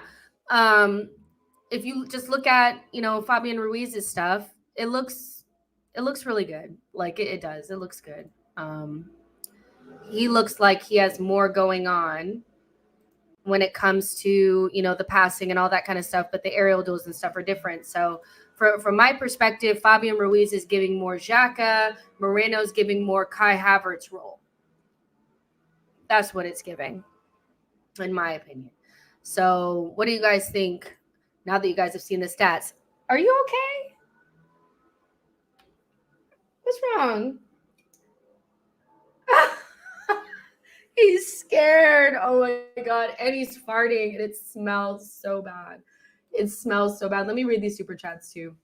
If you just look at, Fabian Ruiz's stuff, it looks really good. Like it does. It looks good. He looks like he has more going on when it comes to, the passing and all that kind of stuff, but the aerial duels and stuff are different. So from my perspective, Fabian Ruiz is giving more Xhaka, Moreno's giving more Kai Havertz role. That's what it's giving, in my opinion. So what do you guys think now that you guys have seen the stats? Are you okay? What's wrong? He's scared. Oh my God. And he's farting and it smells so bad. It smells so bad. Let me read these super chats too.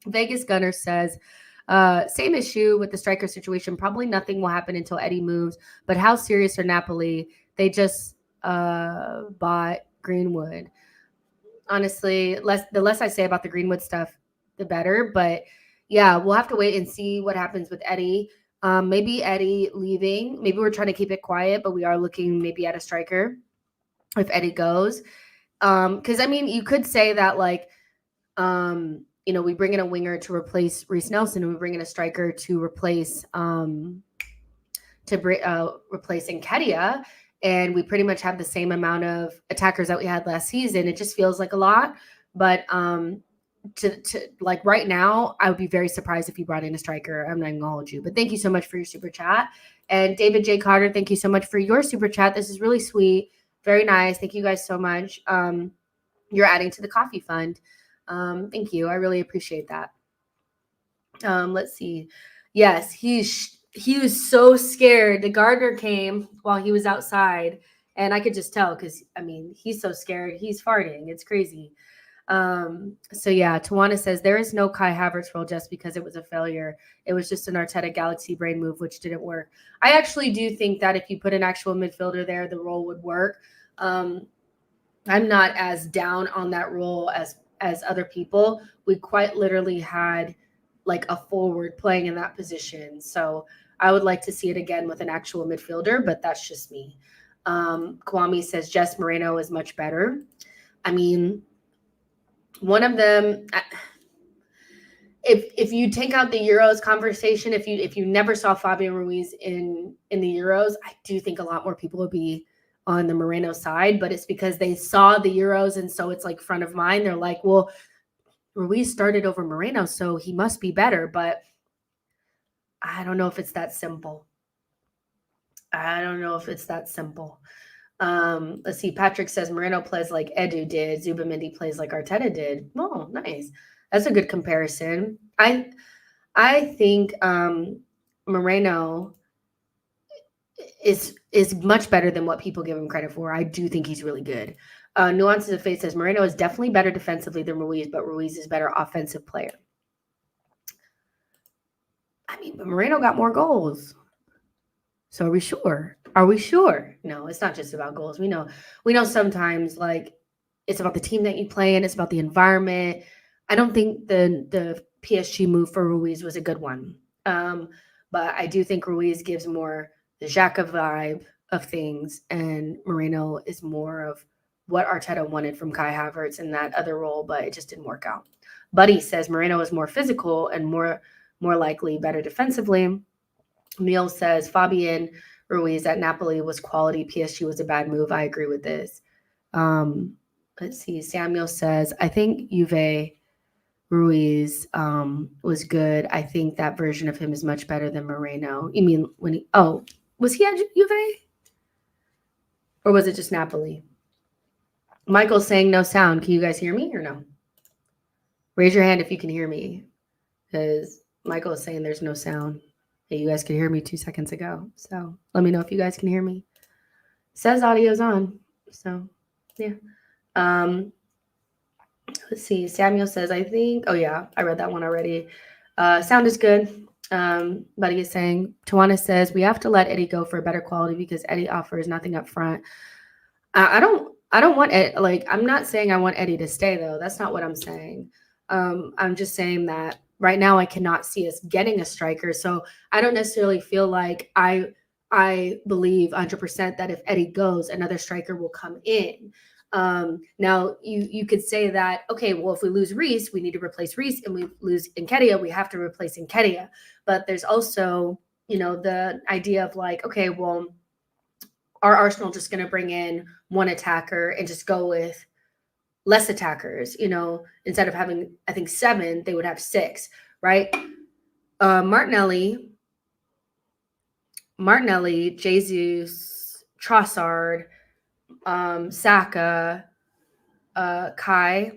Vegas Gunner says, same issue with the striker situation. Probably nothing will happen until Eddie moves. But how serious are Napoli? They just bought Greenwood. Honestly, the less I say about the Greenwood stuff, the better. But yeah, we'll have to wait and see what happens with Eddie. Maybe Eddie leaving. Maybe we're trying to keep it quiet, but we are looking maybe at a striker if Eddie goes. Because I mean, you could say that like, we bring in a winger to replace Reece Nelson, and we bring in a striker to replace Nketiah, and we pretty much have the same amount of attackers that we had last season. It just feels like a lot, but to like right now, I would be very surprised if you brought in a striker. I'm not even gonna hold you, but thank you so much for your super chat. And David J. Carter, thank you so much for your super chat. This is really sweet. Very nice. Thank you guys so much. You're adding to the coffee fund. Thank you. I really appreciate that. Let's see. Yes, he was so scared. The gardener came while he was outside, and I could just tell because, I mean, he's so scared. He's farting. It's crazy. So yeah, Tawana says there is no Kai Havertz role just because it was a failure. It was just an Arteta Galaxy brain move, which didn't work. I actually do think that if you put an actual midfielder there, the role would work. I'm not as down on that role as other people. We quite literally had like a forward playing in that position. So I would like to see it again with an actual midfielder, but that's just me. Kwame says Jess Merino is much better. I mean, one of them, if you take out the Euros conversation, if you never saw Fabian Ruiz in the Euros, I do think a lot more people would be on the Merino side, but it's because they saw the Euros, and so it's like front of mind. They're like, well, Ruiz started over Merino, so he must be better, but I don't know if it's that simple. Let's see. Patrick says Merino plays like Edu did. Zubamendi plays like Arteta did. Oh, nice. That's a good comparison. I think Merino is much better than what people give him credit for. I do think he's really good. Nuances of Faith says Merino is definitely better defensively than Ruiz, but Ruiz is better offensive player. I mean, but Merino got more goals. So are we sure? No, it's not just about goals. We know sometimes like it's about the team that you play in. It's about the environment. I don't think the PSG move for Ruiz was a good one. But I do think Ruiz gives more the Xhaka vibe of things, and Merino is more of what Arteta wanted from Kai Havertz in that other role, but it just didn't work out. Buddy says Merino is more physical and more likely better defensively. Emile says Fabian Ruiz at Napoli was quality. PSG was a bad move. I agree with this. Let's see. Samuel says, I think Juve Ruiz was good. I think that version of him is much better than Merino. You mean when was he at Juve? Or was it just Napoli? Michael's saying no sound. Can you guys hear me or no? Raise your hand if you can hear me, because Michael is saying there's no sound. Hey, you guys could hear me 2 seconds ago. So let me know if you guys can hear me. It says audio's on. So yeah. Let's see. Samuel says, I think, oh yeah, I read that one already. Sound is good. Buddy is saying, Tawana says, we have to let Eddie go for a better quality because Eddie offers nothing up front. I don't want Ed, like, I'm not saying I want Eddie to stay though. That's not what I'm saying. I'm just saying that right now I cannot see us getting a striker. So I don't necessarily feel like I believe 100% that if Eddie goes, another striker will come in. Now you could say that, okay, well, if we lose Ruiz, we need to replace Ruiz, and we lose Nketiah, we have to replace Nketiah. But there's also, the idea of like, okay, well, are Arsenal just going to bring in one attacker and just go with less attackers? Instead of having, I think, 7, they would have 6, right? Martinelli, Jesus, Trossard, Saka, Kai,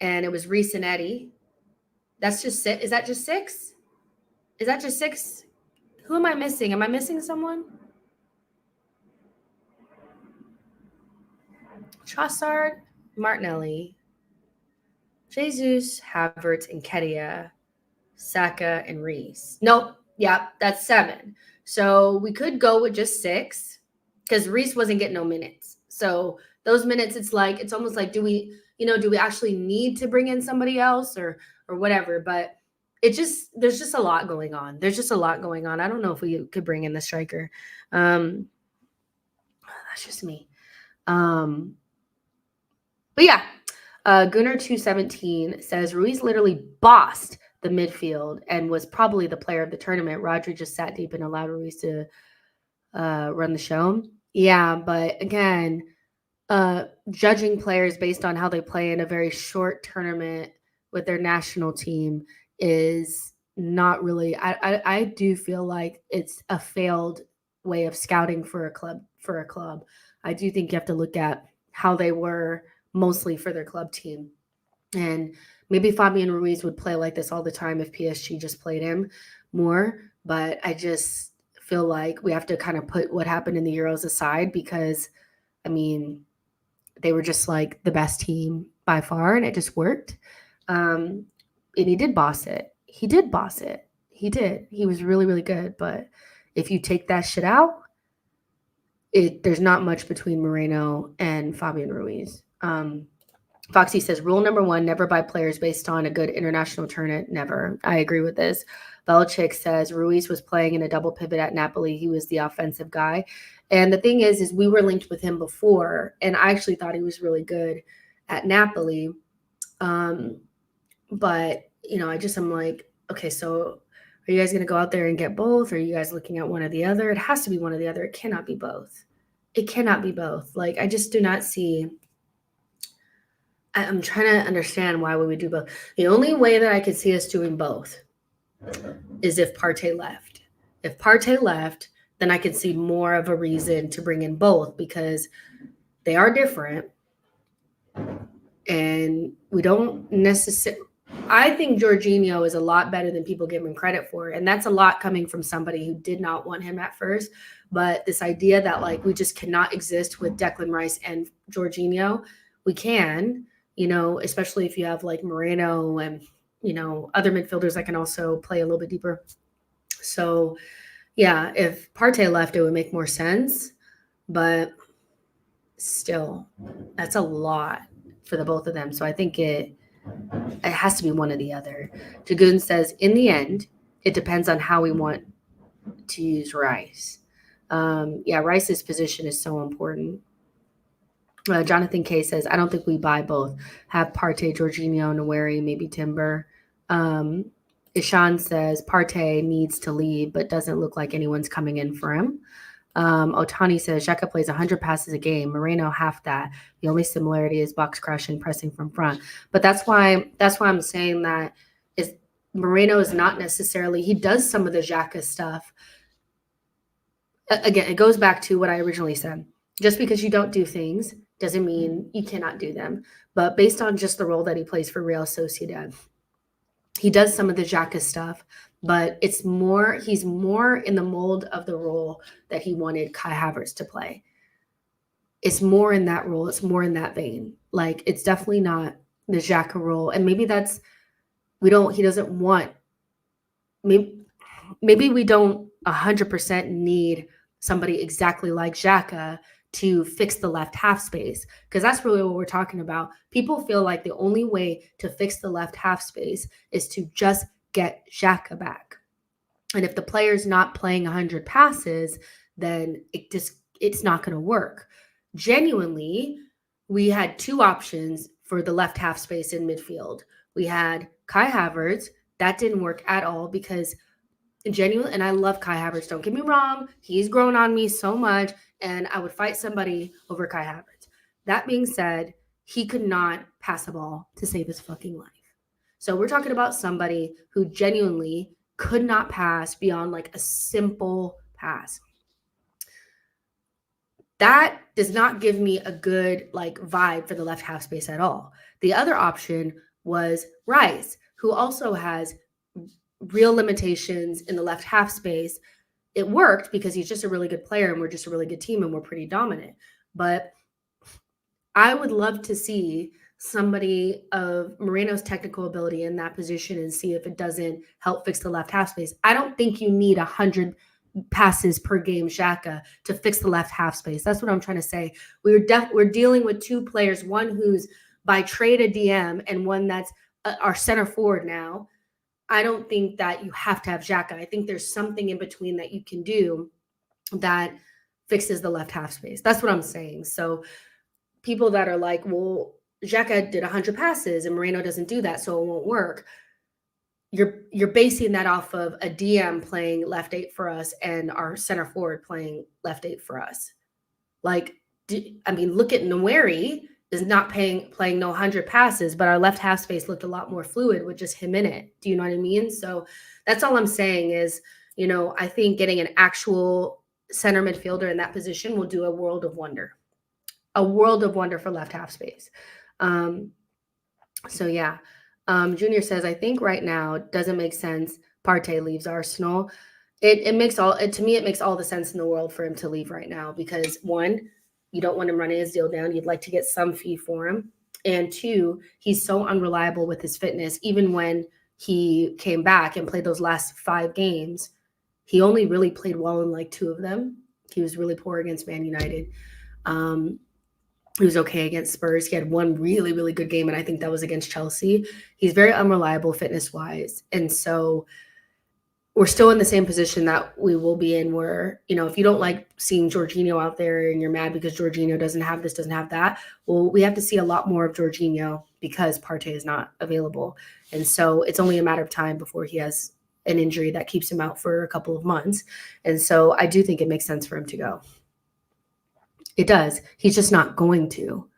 and it was Reece and Eddie. That's just 6. Is that just 6? Is that just 6? Who am I missing? Am I missing someone? Trossard, Martinelli, Jesus, Havertz, and Nketiah, Saka, and Reece. Nope. Yeah, that's 7. So we could go with just 6 because Reece wasn't getting no minutes. So those minutes, it's almost like, do we actually need to bring in somebody else or whatever? But there's just a lot going on. There's just a lot going on. I don't know if we could bring in the striker. That's just me. But yeah, Gunnar217 says Ruiz literally bossed the midfield and was probably the player of the tournament. Rodri just sat deep and allowed Ruiz to run the show. Yeah, but again, judging players based on how they play in a very short tournament with their national team is not really. I do feel like it's a failed way of scouting for a club. I do think you have to look at how they were mostly for their club team. And maybe Fabian Ruiz would play like this all the time if PSG just played him more. But I just feel like we have to kind of put what happened in the Euros aside because, I mean, they were just like the best team by far, and it just worked. And he did boss it. He did. He was really, really good. But if you take that shit out, there's not much between Merino and Fabian Ruiz. Foxy says, rule number 1, never buy players based on a good international tournament. Never. I agree with this. Belichick says Ruiz was playing in a double pivot at Napoli. He was the offensive guy. And the thing is we were linked with him before, and I actually thought he was really good at Napoli. But, I'm like, okay, so are you guys going to go out there and get both? Or are you guys looking at one or the other? It has to be one or the other. It cannot be both. Like, I just do not see. I'm trying to understand why would we do both. The only way that I could see us doing both is if Partey left. If Partey left, then I could see more of a reason to bring in both because they are different. And we don't necessarily. I think Jorginho is a lot better than people give him credit for. And that's a lot coming from somebody who did not want him at first. But this idea that like we just cannot exist with Declan Rice and Jorginho, we can, especially if you have like Merino and, other midfielders that can also play a little bit deeper. So, yeah, if Partey left, it would make more sense. But still, that's a lot for the both of them. So I think it has to be one or the other. Jagoon says, in the end, it depends on how we want to use Rice. Rice's position is so important. Jonathan K says, I don't think we buy both. Have Partey, Jorginho, Nweri, maybe Timber. Ishan says, Partey needs to leave, but doesn't look like anyone's coming in for him. Otani says, Xhaka plays 100 passes a game. Moreno, half that. The only similarity is box crush and pressing from front. But that's why I'm saying that is Moreno is not necessarily – he does some of the Xhaka stuff. Again, it goes back to what I originally said. Just because you don't do things doesn't mean you cannot do them. But based on just the role that he plays for Real Sociedad, he does some of the Xhaka stuff, but he's more in the mold of the role that he wanted Kai Havertz to play. It's more in that role. It's more in that vein. Like, it's definitely not the Xhaka role. And maybe he doesn't want, maybe we don't 100% need somebody exactly like Xhaka to fix the left half space, because that's really what we're talking about. People feel like the only way to fix the left half space is to just get Xhaka back. And if the player's not playing 100 passes, then it's not going to work. Genuinely, we had two options for the left half space in midfield. We had Kai Havertz. That didn't work at all because genuinely, and I love Kai Havertz, don't get me wrong. He's grown on me so much, and I would fight somebody over Kai Havertz. That being said, he could not pass a ball to save his fucking life. So we're talking about somebody who genuinely could not pass beyond like a simple pass. That does not give me a good like vibe for the left half space at all. The other option was Ruiz, who also has real limitations in the left half space. It worked because he's just a really good player and we're just a really good team and we're pretty dominant. But I would love to see somebody of Merino's technical ability in that position and see if it doesn't help fix the left half space. I don't think you need 100 passes per game Xhaka to fix the left half space. That's what I'm trying to say. We're dealing with two players, one who's by trade a DM and one that's our center forward now. I don't think that you have to have Xhaka. I think there's something in between that you can do that fixes the left half space. That's what I'm saying. So people that are like, well, Xhaka did 100 passes and Merino doesn't do that, so it won't work. You're basing that off of a DM playing left 8 for us and our center forward playing left 8 for us. Like, look at Nweri is not playing no 100 passes, but our left half space looked a lot more fluid with just him in it. Do you know what I mean? So that's all I'm saying is, I think getting an actual center midfielder in that position will do a world of wonder. A world of wonder for left half space. So yeah. Junior says, I think right now it doesn't make sense Partey leaves Arsenal. It makes all the sense in the world for him to leave right now because one, you don't want him running his deal down. You'd like to get some fee for him. And two, he's so unreliable with his fitness. Even when he came back and played those last 5 games, he only really played well in like 2 of them. He was really poor against Man United. He was okay against Spurs. He had one really, really good game, and I think that was against Chelsea. He's very unreliable fitness-wise. And so we're still in the same position that we will be in where, if you don't like seeing Jorginho out there and you're mad because Jorginho doesn't have this, doesn't have that, well, we have to see a lot more of Jorginho because Partey is not available. And so it's only a matter of time before he has an injury that keeps him out for a couple of months. And so I do think it makes sense for him to go. It does. He's just not going to,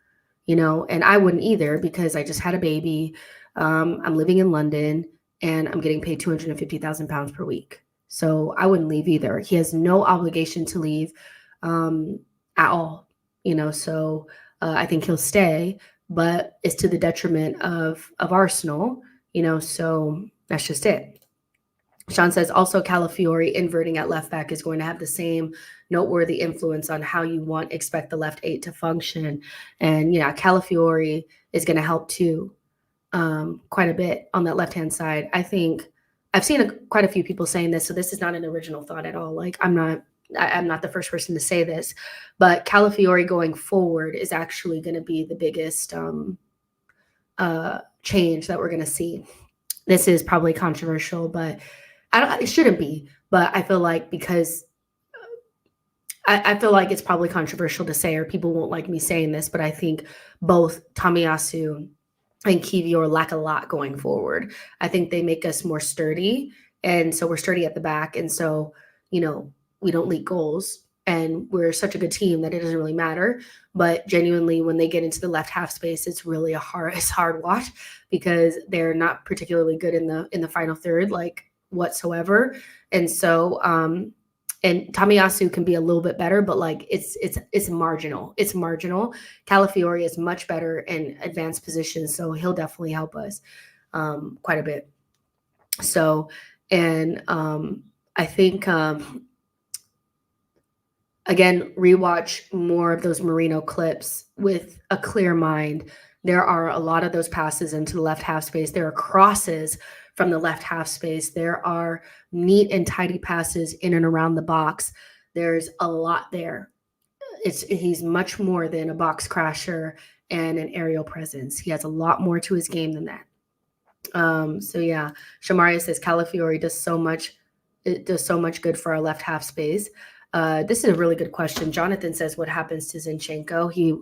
and I wouldn't either because I just had a baby. I'm living in London and I'm getting paid £250,000 per week. So I wouldn't leave either. He has no obligation to leave at all, so I think he'll stay, but it's to the detriment of Arsenal, so that's just it. Sean says also Calafiori inverting at left back is going to have the same noteworthy influence on how you expect the left 8 to function. And, Calafiori is going to help too quite a bit on that left-hand side. I think I've seen quite a few people saying this, so this is not an original thought at all. Like I'm not the first person to say this, but Calafiori going forward is actually going to be the biggest change that we're going to see. This is probably controversial, but it shouldn't be, but I feel like because I feel like it's probably controversial to say, or people won't like me saying this, but I think both Tomiyasu and Kivior lack a lot going forward. I think they make us more sturdy, and so we're sturdy at the back, and so, we don't leak goals, and we're such a good team that it doesn't really matter. But genuinely, when they get into the left half space, it's really hard watch because they're not particularly good in the final third, like whatsoever. And so and Tomiyasu can be a little bit better, but like it's marginal. It's marginal. Calafiori is much better in advanced positions, so he'll definitely help us quite a bit. So, and I think again, rewatch more of those Merino clips with a clear mind. There are a lot of those passes into the left half space. There are crosses from the left half space. There are neat and tidy passes in and around the box. There's a lot there. he's much more than a box crasher and an aerial presence. He has a lot more to his game than that. So yeah, Shamaria says Calafiori does so much. It does so much good for our left half space. This is a really good question. Jonathan says, what happens to Zinchenko? He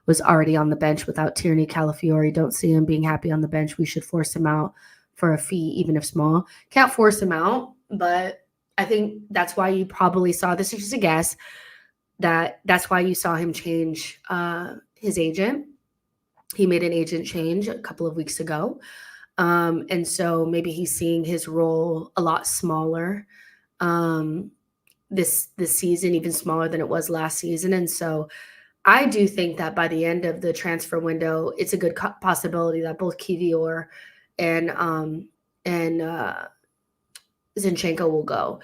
was already on the bench without Tierney. Calafiori, don't see him being happy on the bench. We should force him out for a fee, even if small. Can't force him out, but I think that's why you probably saw, this is just a guess, that's why you saw him change his agent. He made an agent change a couple of weeks ago. And so maybe he's seeing his role a lot smaller this season, even smaller than it was last season. And so I do think that by the end of the transfer window, it's a good possibility that both Kivior and Zinchenko will go.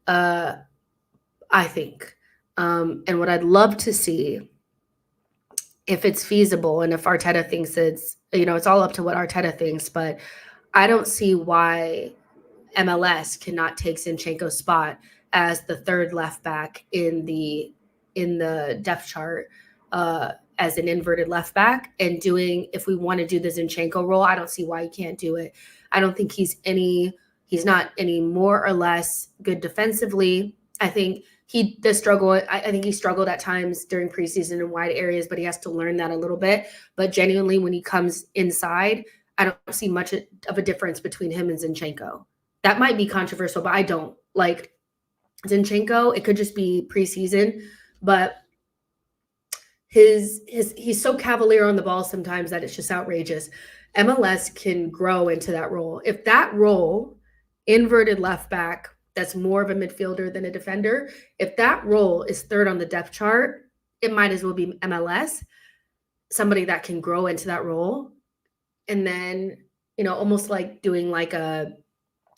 I think. And what I'd love to see, if it's feasible and if Arteta thinks it's, it's all up to what Arteta thinks, but I don't see why MLS cannot take Zinchenko's spot as the third left back in the depth chart as an inverted left back, and if we want to do the Zinchenko role, I don't see why he can't do it. I don't think he's not any more or less good defensively. I think he does struggle. I think he struggled at times during preseason in wide areas, but he has to learn that a little bit. But genuinely, when he comes inside, I don't see much of a difference between him and Zinchenko. That might be controversial, but I don't. Like Zinchenko, it could just be preseason, but he's so cavalier on the ball sometimes that it's just outrageous. MLS can grow into that role. If that role, inverted left back, that's more of a midfielder than a defender, if that role is third on the depth chart, it might as well be MLS, somebody that can grow into that role. And then, almost like doing like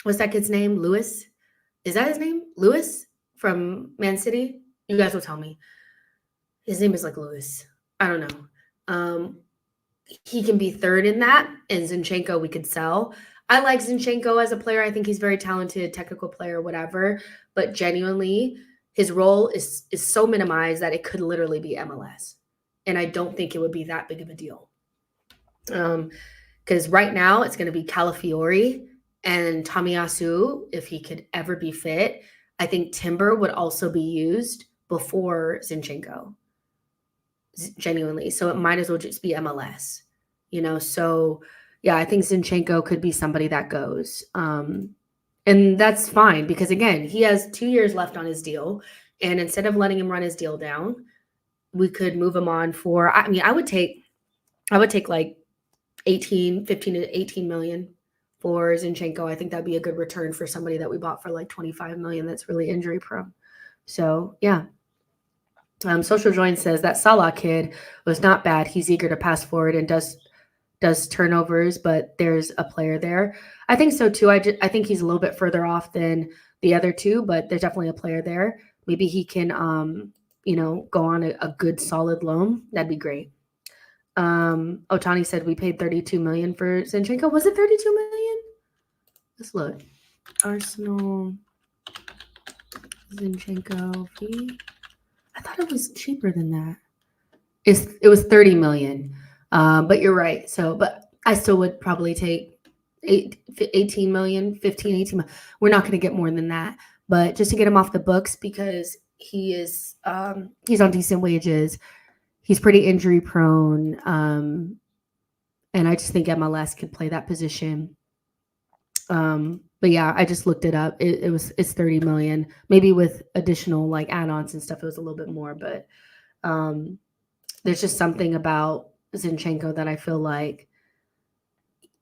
what's that kid's name? Lewis? Is that his name? Lewis from Man City? You guys will tell me. His name is like Lewis. I don't know. He can be third in that, and Zinchenko we could sell. I like Zinchenko as a player. I think he's very talented, technical player, whatever. But genuinely, his role is so minimized that it could literally be MLS. And I don't think it would be that big of a deal. Because right now, it's going to be Calafiori and Tomiyasu, if he could ever be fit. I think Timber would also be used before Zinchenko. Genuinely. So it might as well just be MLS. So... yeah, I think Zinchenko could be somebody that goes. And that's fine because, again, he has 2 years left on his deal. And instead of letting him run his deal down, we could move him on for, I would take like 15 to 18 million for Zinchenko. I think that'd be a good return for somebody that we bought for like 25 million that's really injury prone. So, yeah. Social Join says that Salah kid was not bad. He's eager to pass forward and does turnovers, but there's a player there. I think so too. I think he's a little bit further off than the other two, but there's definitely a player there. Maybe he can, go on a good solid loan. That'd be great. Otani said we paid 32 million for Zinchenko. Was it 32 million? Let's look. Arsenal Zinchenko fee. I thought it was cheaper than that. It was 30 million. But you're right. So, but I still would probably take 18 million, 15, 18 million. We're not going to get more than that, but just to get him off the books because he's on decent wages. He's pretty injury prone. And I just think MLS could play that position. But yeah, I just looked it up. It's 30 million, maybe with additional like add-ons and stuff. It was a little bit more, but there's just something about Zinchenko that I feel like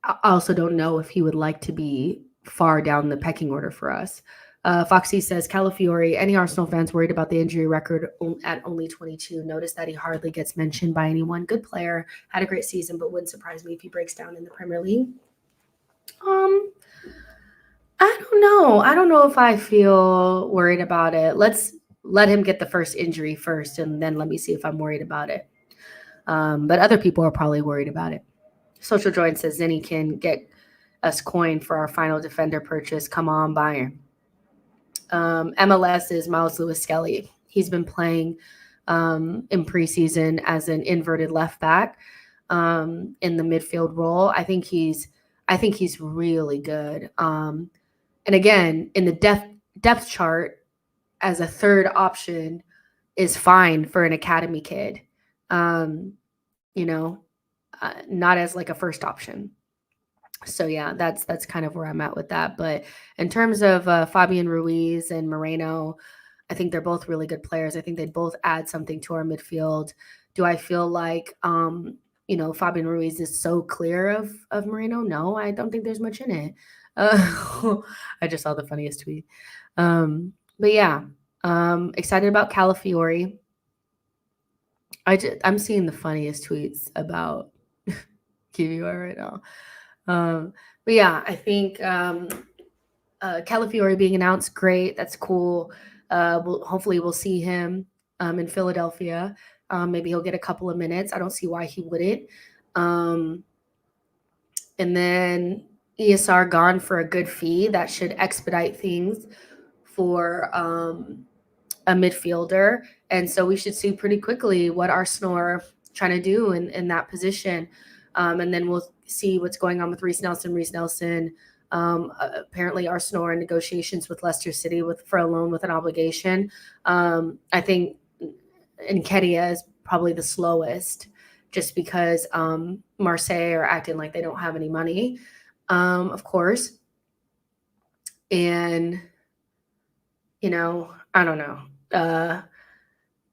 I also don't know if he would like to be far down the pecking order for us. Foxy says, Calafiori, any Arsenal fans worried about the injury record at only 22? Notice that he hardly gets mentioned by anyone. Good player, had a great season, but wouldn't surprise me if he breaks down in the Premier League. I don't know. I don't know if I feel worried about it. Let's let him get the first injury first, and then let me see if I'm worried about it. But other people are probably worried about it. Social Join says Zenny can get us coin for our final defender purchase. Come on, Bayern. MLS is Miles Lewis Skelly. He's been playing in preseason as an inverted left back in the midfield role. I think he's really good. And again, in the depth chart as a third option is fine for an academy kid. Not as like a first option. So yeah, that's kind of where I'm at with that. But in terms of Fabian Ruiz and Merino, I think they're both really good players. I think they both add something to our midfield. Do I feel like Fabian Ruiz is so clear of Merino? No, I don't think there's much in it. I just saw the funniest tweet. But yeah, excited about Calafiori. I'm seeing the funniest tweets about QVR right now. But yeah, I think Calafiori being announced, great. That's cool. Hopefully we'll see him in Philadelphia. Maybe he'll get a couple of minutes. I don't see why he wouldn't. And then ESR gone for a good fee. That should expedite things for a midfielder. And so we should see pretty quickly what Arsenal are trying to do in that position. And then we'll see what's going on with Reece Nelson. Apparently Arsenal are in negotiations with Leicester City for a loan with an obligation. I think Nketiah is probably the slowest just because Marseille are acting like they don't have any money, of course. And, I don't know.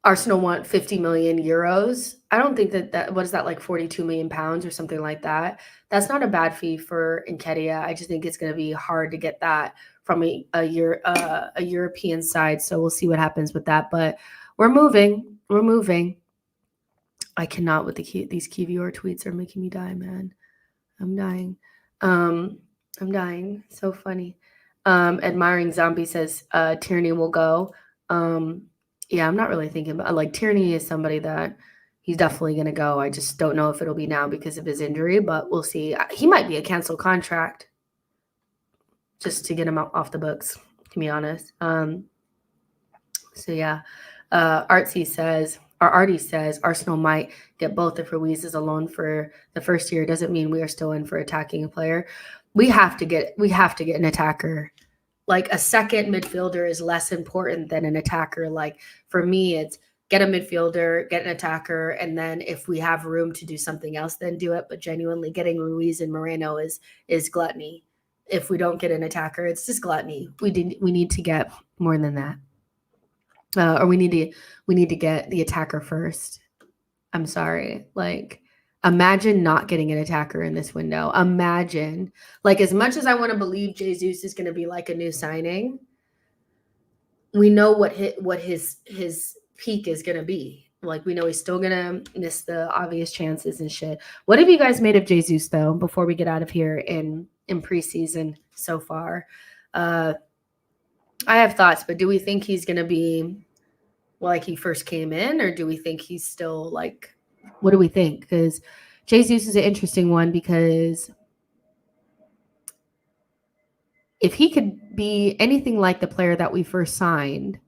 Arsenal want 50 million euros. I don't think that what is that, like 42 million pounds or something like that. That's not a bad fee for Nketiah. I just think it's going to be hard to get that from a European side. So we'll see what happens with that. But we're moving. I cannot with these KVR tweets are making me die, man. I'm dying. I'm dying. So funny. Admiring Zombie says Tierney will go. Yeah, I'm not really thinking about like Tierney is somebody that he's definitely going to go. I just don't know if it'll be now because of his injury, but we'll see. He might be a canceled contract just to get him off the books, to be honest. So yeah, Artie says Arsenal might get both if Ruiz is alone for the first year. Doesn't mean we are still in for attacking a player. We have to get an attacker. Like a second midfielder is less important than an attacker. Like for me, it's get a midfielder, get an attacker, and then if we have room to do something else, then do it. But genuinely getting Ruiz and Merino is gluttony. If we don't get an attacker, it's just gluttony. We need to get more than that. Or we need to get the attacker first. I'm sorry. Like imagine not getting an attacker in this window. Imagine, like, as much as I want to believe Jesus is going to be like a new signing, we know what his peak is going to be. Like, we know he's still going to miss the obvious chances and shit. What have you guys made of Jesus, though, before we get out of here in preseason so far? I have thoughts, but do we think he's going to be like he first came in, or do we think he's still like, what do we think? Because Jesus is an interesting one, because if he could be anything like the player that we first signed,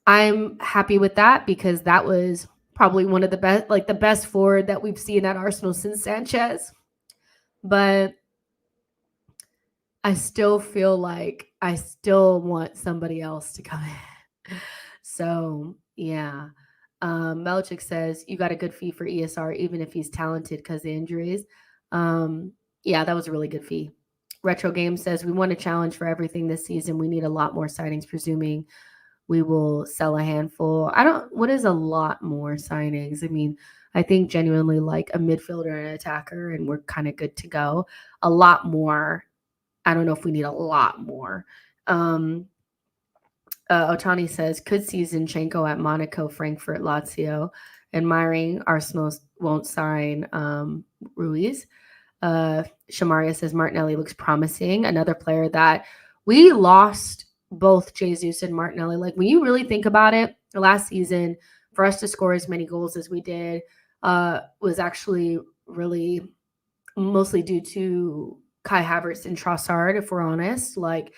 I'm happy with that, because that was probably one of the best, like the best forward that we've seen at Arsenal since Sanchez. But I still feel like I still want somebody else to come in. So yeah. Melchik says you got a good fee for ESR, even if he's talented because of the injuries. Yeah, that was a really good fee. Retro Game says we want a challenge for everything this season. We need a lot more signings, presuming we will sell a handful. What is a lot more signings? I mean, I think genuinely like a midfielder and an attacker, and we're kind of good to go. A lot more. I don't know if we need a lot more. Otani says, could see Zinchenko at Monaco, Frankfurt, Lazio. Admiring Arsenal won't sign Ruiz. Shamaria says, Martinelli looks promising. Another player that we lost both Jesus and Martinelli. Like, when you really think about it, last season, for us to score as many goals as we did was actually really mostly due to Kai Havertz and Trossard, if we're honest. Like,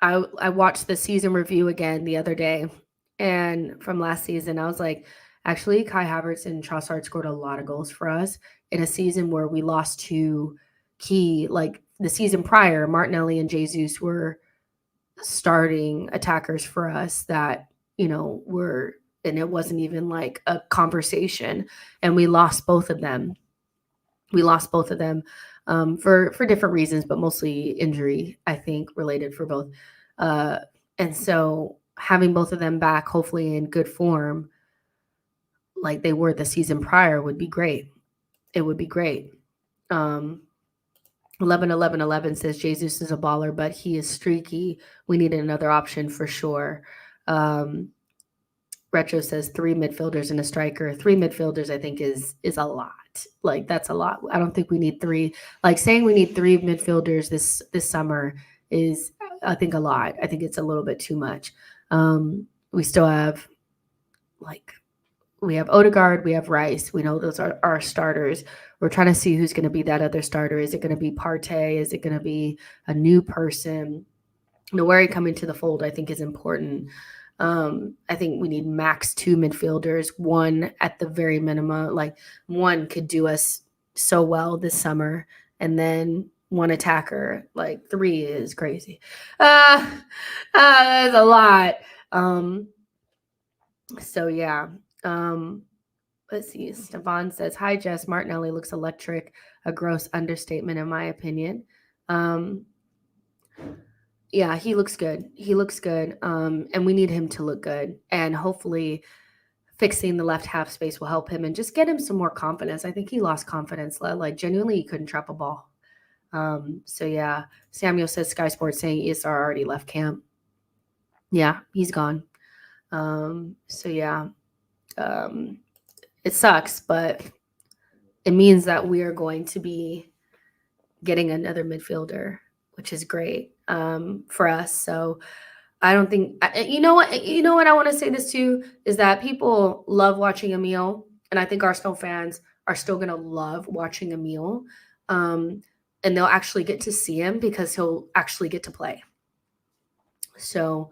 I watched the season review again the other day, and from last season, I was like, actually, Kai Havertz and Trossard scored a lot of goals for us in a season where we lost two key, like the season prior, Martinelli and Jesus were starting attackers for us that, were, and it wasn't even like a conversation, and we lost both of them. For different reasons, but mostly injury, I think, related for both. And so having both of them back, hopefully in good form, like they were the season prior, would be great. It would be great. 11 says Jesus is a baller, but he is streaky. We need another option for sure. Retro says 3 midfielders and a striker. 3 midfielders, I think, is a lot. Like, that's a lot. I don't think we need 3. Like, saying we need 3 midfielders this summer is, I think, a lot. I think it's a little bit too much. We still have, we have Odegaard, we have Rice. We know those are our starters. We're trying to see who's going to be that other starter. Is it going to be Partey? Is it going to be a new person? Nouri coming to the fold, I think, is important. I think we need max 2 midfielders, 1 at the very minimum. Like, 1 could do us so well this summer, and then 1 attacker. Like, 3 is crazy. That's a lot. So yeah. Let's see. Stefan says, "Hi Jess, Martinelli looks electric." A gross understatement in my opinion. Yeah, he looks good. He looks good. And we need him to look good. And hopefully fixing the left half space will help him and just get him some more confidence. I think he lost confidence. Like, genuinely, he couldn't trap a ball. So yeah, Samuel says Sky Sports saying ESR already left camp. Yeah, he's gone. So yeah, it sucks, but it means that we are going to be getting another midfielder, which is great for us. So I don't think, you know what I want to say this too, is that people love watching Emile, and I think Arsenal fans are still going to love watching Emile. And they'll actually get to see him because he'll actually get to play. So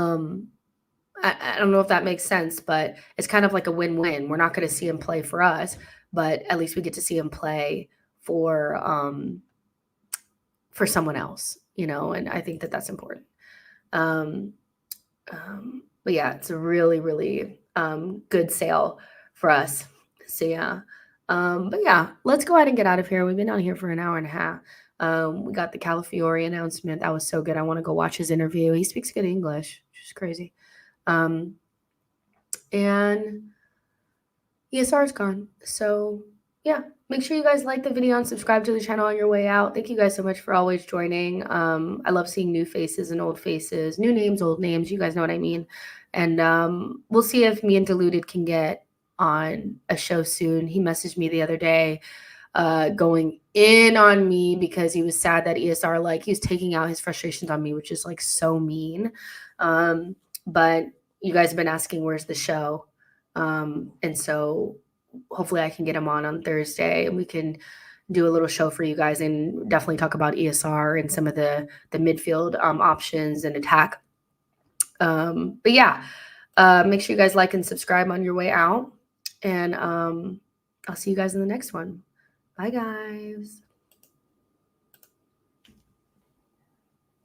I don't know if that makes sense, but it's kind of like a win-win. We're not going to see him play for us, but at least we get to see him play for someone else, and I think that that's important. But yeah, it's a really, really good sale for us. So yeah. But yeah, let's go ahead and get out of here. We've been out here for an hour and a half. We got the Calafiori announcement. That was so good. I want to go watch his interview. He speaks good English, which is crazy. And ESR is gone. So yeah, make sure you guys like the video and subscribe to the channel on your way out. Thank you guys so much for always joining. I love seeing new faces and old faces, new names, old names. You guys know what I mean. And we'll see if me and Deluded can get on a show soon. He messaged me the other day going in on me because he was sad that ESR, he was taking out his frustrations on me, which is so mean. But you guys have been asking where's the show. And so hopefully I can get him on Thursday and we can do a little show for you guys and definitely talk about ESR and some of the midfield options and attack. But yeah, make sure you guys like and subscribe on your way out. And I'll see you guys in the next one. Bye, guys.